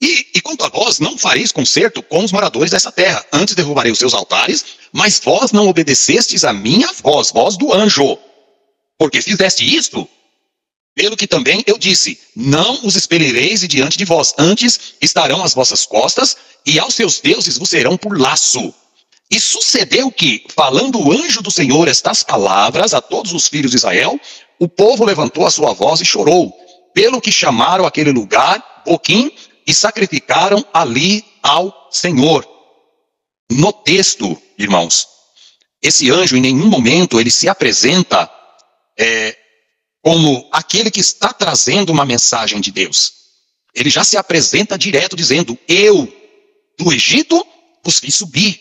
E quanto a vós, não fareis concerto com os moradores dessa terra. Antes derrubarei os seus altares, mas vós não obedecestes a minha voz, voz do anjo. Porque fizeste isto, pelo que também eu disse, não os expelireis de diante de vós. Antes estarão às vossas costas, e aos seus deuses vos serão por laço. E sucedeu que, falando o anjo do Senhor estas palavras a todos os filhos de Israel, o povo levantou a sua voz e chorou, pelo que chamaram aquele lugar Boquim, e sacrificaram ali ao Senhor. No texto, irmãos, esse anjo em nenhum momento ele se apresenta como aquele que está trazendo uma mensagem de Deus. Ele já se apresenta direto dizendo, eu, do Egito, os fiz subir.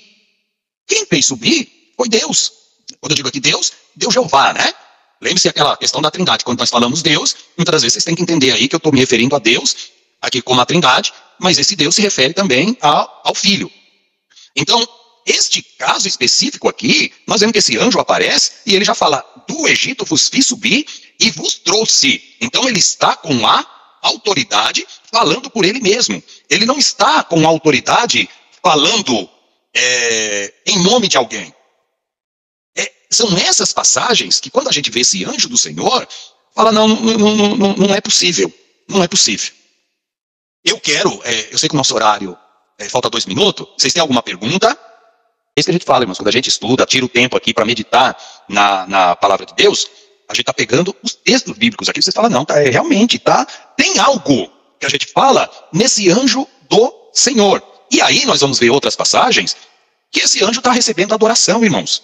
Quem fez subir foi Deus. Quando eu digo aqui Deus, Deus Jeová, né? Lembre-se aquela questão da trindade. Quando nós falamos Deus, muitas das vezes vocês têm que entender aí que eu estou me referindo a Deus, aqui como a trindade, mas esse Deus se refere também ao Filho. Então, este caso específico aqui, nós vemos que esse anjo aparece e ele já fala, do Egito vos fiz subir e vos trouxe. Então ele está com a autoridade falando por ele mesmo. Ele não está com a autoridade falando em nome de alguém. São essas passagens que quando a gente vê esse anjo do Senhor, fala, não é possível, não é possível. Eu sei que o nosso horário falta 2 minutos, vocês têm alguma pergunta? É isso que a gente fala, irmãos, quando a gente estuda, tira o tempo aqui para meditar na palavra de Deus, a gente está pegando os textos bíblicos aqui, vocês falam, não, realmente, tem algo que a gente fala nesse anjo do Senhor. E aí nós vamos ver outras passagens que esse anjo está recebendo adoração, irmãos.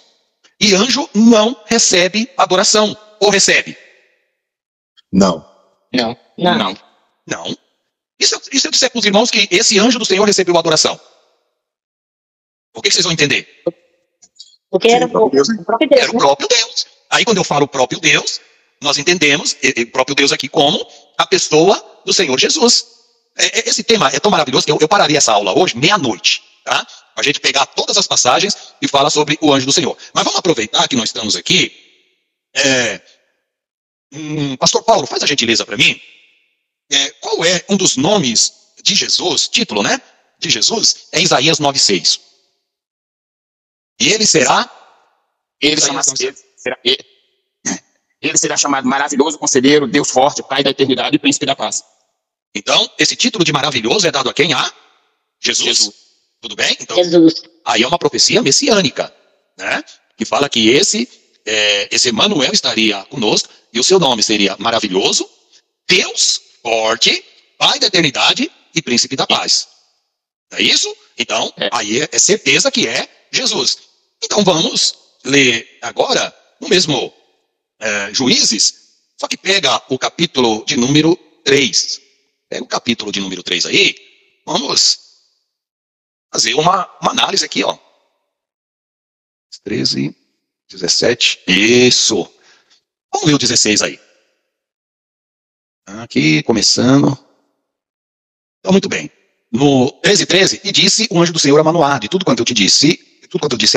E anjo não recebe adoração. Ou recebe? Não. Não. Não. Não. E se eu disser para os irmãos que esse anjo do Senhor recebeu adoração? O que vocês vão entender? Porque era o próprio Deus, Era o próprio Deus. Aí quando eu falo próprio Deus, nós entendemos o próprio Deus aqui como a pessoa do Senhor Jesus. Esse tema é tão maravilhoso que eu pararia essa aula hoje, meia-noite, tá? A gente pegar todas as passagens e falar sobre o anjo do Senhor. Mas vamos aproveitar que nós estamos aqui. Pastor Paulo, faz a gentileza para mim. Qual é um dos nomes de Jesus, título, né? De Jesus, é Isaías 9:6. E ele será... Ele será chamado Maravilhoso Conselheiro, Deus Forte, Pai da Eternidade e Príncipe da Paz. Então, esse título de maravilhoso é dado a quem? A Jesus. Tudo bem? Então, Jesus. aí é uma profecia messiânica, né? Que fala que esse Emanuel estaria conosco e o seu nome seria Maravilhoso, Deus Forte, Pai da Eternidade e Príncipe da Paz. É isso? Então, aí é certeza que é Jesus. Então vamos ler agora o mesmo Juízes, só que pega o capítulo de número 3. Pega o capítulo de número 3 aí, vamos fazer uma análise aqui, ó. 13, 17, isso. Vamos ler o 16 aí. Aqui, começando. Então, muito bem. No 13, e disse o anjo do Senhor a Manoá, de tudo quanto eu disse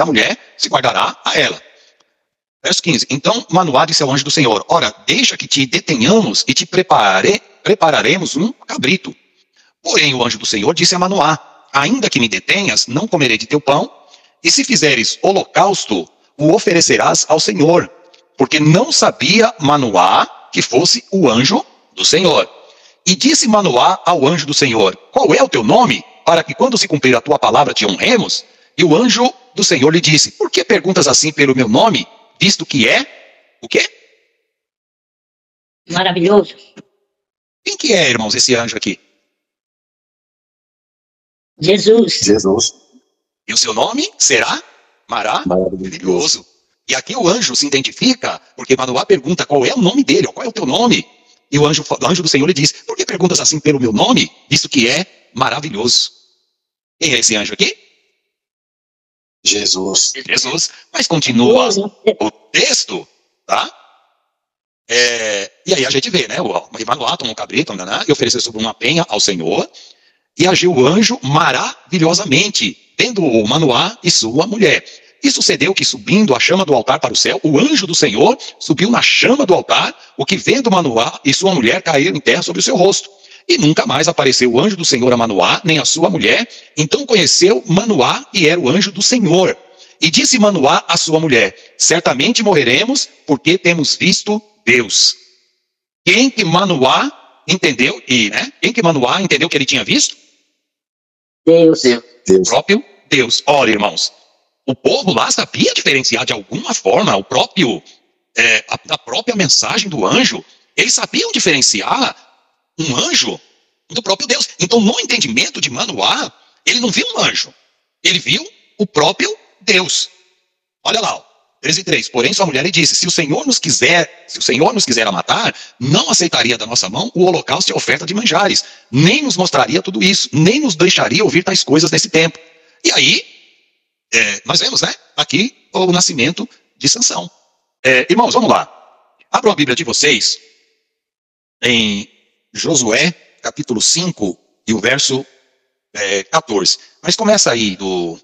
à mulher, se guardará a ela. Verso 15, então Manoá disse ao anjo do Senhor, ora, deixa que te detenhamos e te prepararemos um cabrito. Porém o anjo do Senhor disse a Manoá, ainda que me detenhas, não comerei de teu pão, e se fizeres holocausto, o oferecerás ao Senhor, porque não sabia Manoá que fosse o anjo do Senhor. E disse Manoá ao anjo do Senhor, qual é o teu nome, para que quando se cumprir a tua palavra te honremos? E o anjo do Senhor lhe disse, por que perguntas assim pelo meu nome, visto que é, o quê? Maravilhoso. Quem que é, irmãos, esse anjo aqui? Jesus. E o seu nome será Maravilhoso. E aqui o anjo se identifica, porque Manoá pergunta qual é o nome dele, qual é o teu nome? E o anjo do Senhor lhe diz, por que perguntas assim pelo meu nome, visto que é maravilhoso? Quem é esse anjo aqui? Jesus. Mas continua o texto, tá? E aí a gente vê, né? O Manoá tomou um cabrito, e ofereceu sobre uma penha ao Senhor, e agiu o anjo maravilhosamente, tendo o Manoá e sua mulher. E sucedeu que, subindo a chama do altar para o céu, o anjo do Senhor subiu na chama do altar, o que vendo Manoá e sua mulher caíram em terra sobre o seu rosto. E nunca mais apareceu o anjo do Senhor a Manoá, nem a sua mulher. Então conheceu Manoá e era o anjo do Senhor. E disse Manoá à sua mulher: certamente morreremos, porque temos visto Deus. Quem que Manoá entendeu? Quem que Manoá entendeu que ele tinha visto? Deus. O próprio Deus. Olha, irmãos, o povo lá sabia diferenciar de alguma forma a própria mensagem do anjo. Eles sabiam diferenciar um anjo do próprio Deus. Então, no entendimento de Manoá, ele não viu um anjo, ele viu o próprio Deus. Olha lá, 13:3. Porém, sua mulher lhe disse: se o Senhor nos quiser matar, não aceitaria da nossa mão o holocausto e a oferta de manjares, nem nos mostraria tudo isso, nem nos deixaria ouvir tais coisas nesse tempo. E aí, nós vemos, aqui o nascimento de Sansão. Irmãos, vamos lá. Abram a Bíblia de vocês em Josué, capítulo 5, e o verso 14. Mas começa aí do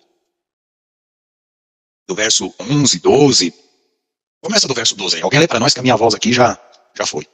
verso 11, 12. Começa do verso 12 aí. Alguém lê para nós, que a minha voz aqui já foi.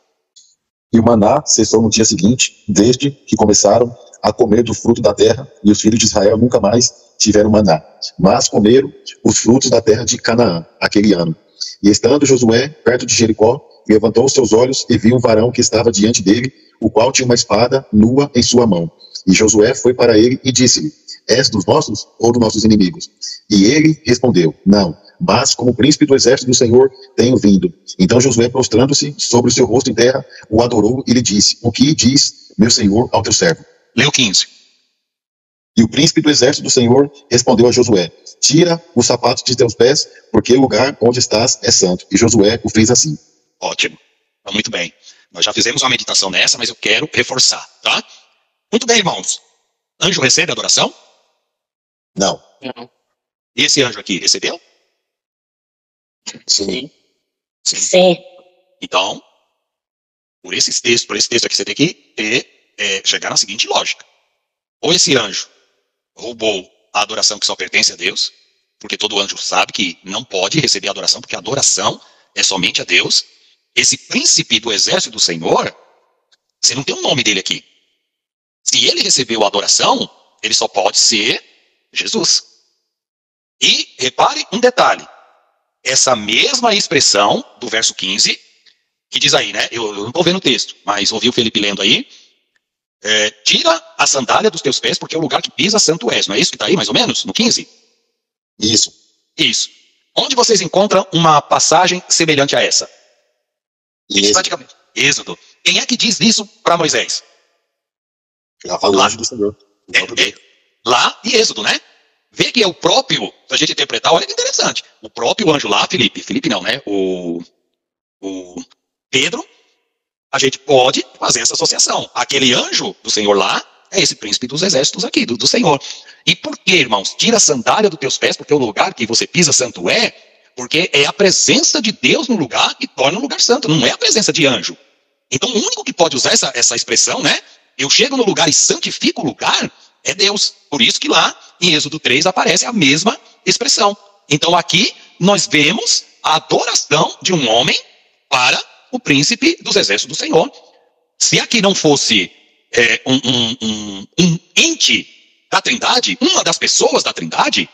E o maná cessou no dia seguinte, desde que começaram a comer do fruto da terra, e os filhos de Israel nunca mais tiveram maná, mas comeram os frutos da terra de Canaã, aquele ano. E estando Josué perto de Jericó, levantou os seus olhos e viu um varão que estava diante dele, o qual tinha uma espada nua em sua mão. E Josué foi para ele e disse-lhe: és dos nossos ou dos nossos inimigos? E ele respondeu: não, mas como príncipe do exército do Senhor tenho vindo. Então Josué, prostrando-se sobre o seu rosto em terra, o adorou e lhe disse: o que diz meu senhor ao teu servo? Leu 15. E o príncipe do exército do Senhor respondeu a Josué: tira os sapatos de teus pés, porque o lugar onde estás é santo. E Josué o fez assim. Ótimo. Muito bem. Nós já fizemos uma meditação nessa, mas eu quero reforçar, tá? Muito bem, irmãos. Anjo recebe adoração? Não. Não. E esse anjo aqui recebeu? Sim. Sim. Então, por esse texto aqui, você tem que chegar na seguinte lógica. Ou esse anjo roubou a adoração que só pertence a Deus, porque todo anjo sabe que não pode receber adoração, porque a adoração é somente a Deus. Esse príncipe do exército do Senhor, você não tem o nome dele aqui. Se ele recebeu a adoração, ele só pode ser Jesus. E repare um detalhe. Essa mesma expressão do verso 15, que diz aí, eu não estou vendo o texto, mas ouvi o Felipe lendo aí. Tira a sandália dos teus pés, porque é o lugar que pisa santo és. Não é isso que está aí, mais ou menos, no 15? Isso. Onde vocês encontram uma passagem semelhante a essa? Praticamente. Êxodo. Quem é que diz isso para Moisés? Já falou o anjo do Senhor. Lá em Êxodo, Vê que é o próprio, se a gente interpretar, olha que interessante. O próprio anjo lá, Felipe não, o Pedro, a gente pode fazer essa associação. Aquele anjo do Senhor lá é esse príncipe dos exércitos aqui, do Senhor. E por que, irmãos? Tira a sandália dos teus pés, porque o lugar que você pisa santo é, porque é a presença de Deus no lugar que torna o lugar santo, não é a presença de anjo. Então o único que pode usar essa expressão, eu chego no lugar e santifico o lugar, é Deus. Por isso que lá, em Êxodo 3, aparece a mesma expressão. Então aqui, nós vemos a adoração de um homem para o príncipe dos exércitos do Senhor. Se aqui não fosse um ente da Trindade, uma das pessoas da Trindade,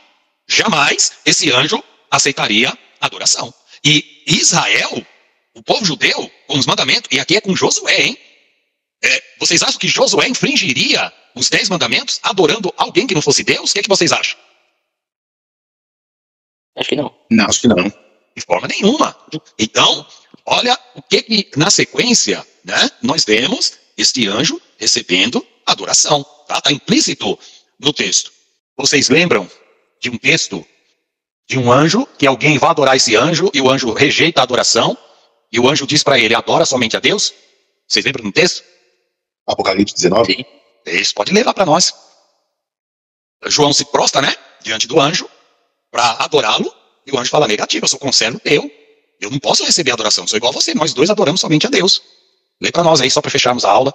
jamais esse anjo aceitaria adoração. E Israel, o povo judeu, com os mandamentos, e aqui é com Josué, hein? Vocês acham que Josué infringiria os 10 mandamentos adorando alguém que não fosse Deus? O que é que vocês acham? Acho que não. Não, acho que não. De forma nenhuma. Então, olha o que na sequência, nós vemos este anjo recebendo adoração. Está implícito no texto. Vocês lembram de um texto de um anjo, que alguém vai adorar esse anjo, e o anjo rejeita a adoração, e o anjo diz para ele: adora somente a Deus? Vocês lembram do texto? Apocalipse 19? Sim. Isso pode levar para nós. João se prostra, diante do anjo, para adorá-lo, e o anjo fala: negativo, eu sou conservo teu, Eu não posso receber adoração, sou igual a você, nós dois adoramos somente a Deus. Lê para nós aí, só para fecharmos a aula.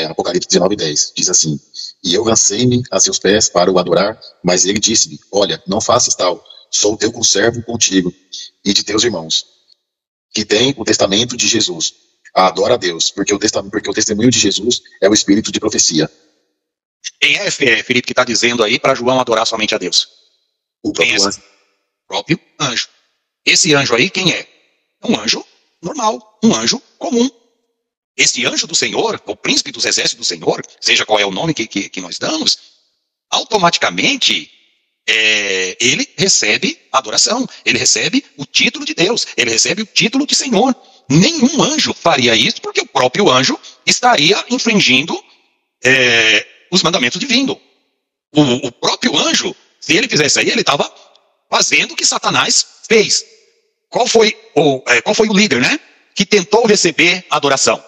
Apocalipse 19:10, diz assim: E eu lancei-me a seus pés para o adorar, mas ele disse-me: Olha, não faças tal, sou teu conservo contigo e de teus irmãos, que tem o testamento de Jesus. Adora a Deus, porque o testemunho de Jesus é o espírito de profecia. Quem é, Felipe, que está dizendo aí para João adorar somente a Deus? O próprio anjo. O próprio anjo. Esse anjo aí, quem é? É um anjo normal, um anjo comum. Esse anjo do Senhor, o príncipe dos exércitos do Senhor, seja qual é o nome que nós damos, automaticamente ele recebe adoração, ele recebe o título de Deus, ele recebe o título de Senhor. Nenhum anjo faria isso, porque o próprio anjo estaria infringindo os mandamentos divinos. O próprio anjo, se ele fizesse aí, ele estava fazendo o que Satanás fez. Qual foi o líder, né, que tentou receber adoração?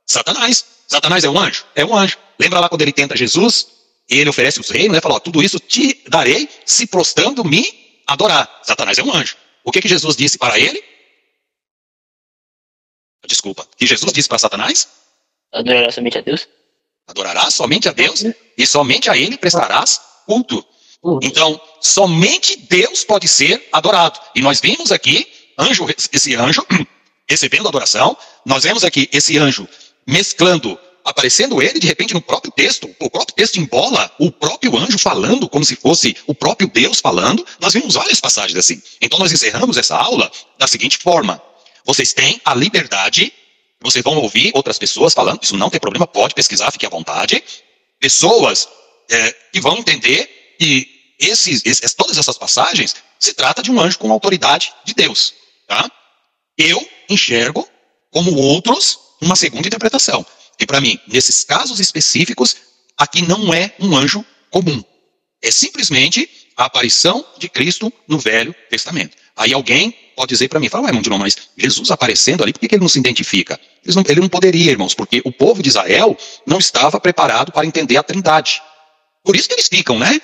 Satanás. Satanás é um anjo? É um anjo. Lembra lá quando ele tenta Jesus? Ele oferece os reinos, né? Fala, ó, tudo isso te darei se prostrando me adorar. Satanás é um anjo. O que Jesus disse para ele? Desculpa. O que Jesus disse para Satanás? Adorará somente a Deus. Adorarás somente a Deus e somente a ele prestarás culto. Então, somente Deus pode ser adorado. E nós vimos aqui esse anjo recebendo adoração. Nós vemos aqui esse anjo mesclando, aparecendo ele de repente no próprio texto. O próprio texto embola o próprio anjo falando como se fosse o próprio Deus falando. Nós vimos várias passagens assim. Então nós encerramos essa aula da seguinte forma: vocês têm a liberdade, vocês vão ouvir outras pessoas falando, isso não tem problema, pode pesquisar, fique à vontade. Pessoas que vão entender que todas essas passagens se trata de um anjo com autoridade de Deus. Tá? Eu enxergo como outros uma segunda interpretação. E para mim, nesses casos específicos, aqui não é um anjo comum. É simplesmente a aparição de Cristo no Velho Testamento. Aí alguém pode dizer para mim, fala, ué, Mondilon, mas Jesus aparecendo ali, por que ele não se identifica? Ele não poderia, irmãos, porque o povo de Israel não estava preparado para entender a Trindade. Por isso que eles ficam, né?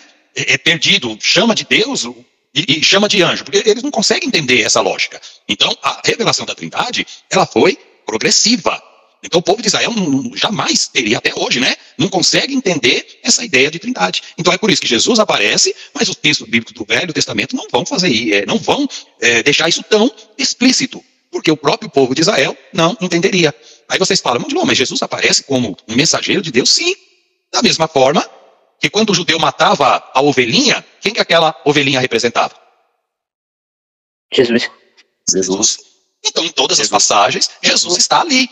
Perdido, chama de Deus e chama de anjo, porque eles não conseguem entender essa lógica. Então, a revelação da Trindade, ela foi progressiva. Então o povo de Israel jamais teria, até hoje, né? Não consegue entender essa ideia de Trindade. Então é por isso que Jesus aparece, mas os textos bíblicos do Velho Testamento não vão fazer, não vão deixar isso tão explícito, porque o próprio povo de Israel não entenderia. Aí vocês falam, mas Jesus aparece como um mensageiro de Deus? Sim. Da mesma forma que quando o judeu matava a ovelhinha, quem que aquela ovelhinha representava? Jesus. Então em todas as passagens, Jesus está ali.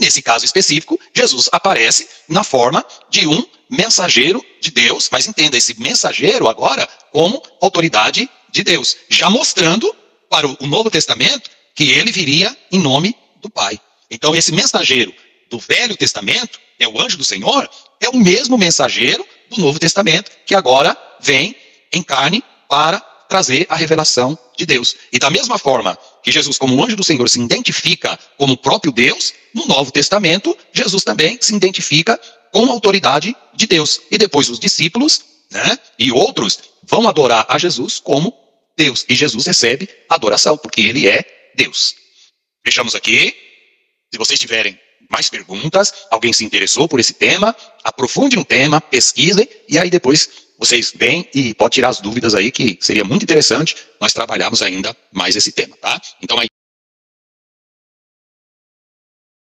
Nesse caso específico, Jesus aparece na forma de um mensageiro de Deus, mas entenda esse mensageiro agora como autoridade de Deus, já mostrando para o Novo Testamento que ele viria em nome do Pai. Então esse mensageiro do Velho Testamento, é o anjo do Senhor, é o mesmo mensageiro do Novo Testamento que agora vem em carne para trazer a revelação de Deus. E da mesma forma que Jesus, como anjo do Senhor, se identifica como o próprio Deus, no Novo Testamento, Jesus também se identifica com a autoridade de Deus. E depois os discípulos, né, e outros vão adorar a Jesus como Deus. E Jesus recebe adoração, porque ele é Deus. Fechamos aqui. Se vocês tiverem mais perguntas, alguém se interessou por esse tema, aprofunde no tema, pesquisem, e aí depois vocês vêm e pode tirar as dúvidas aí, que seria muito interessante nós trabalharmos ainda mais esse tema, tá? Então aí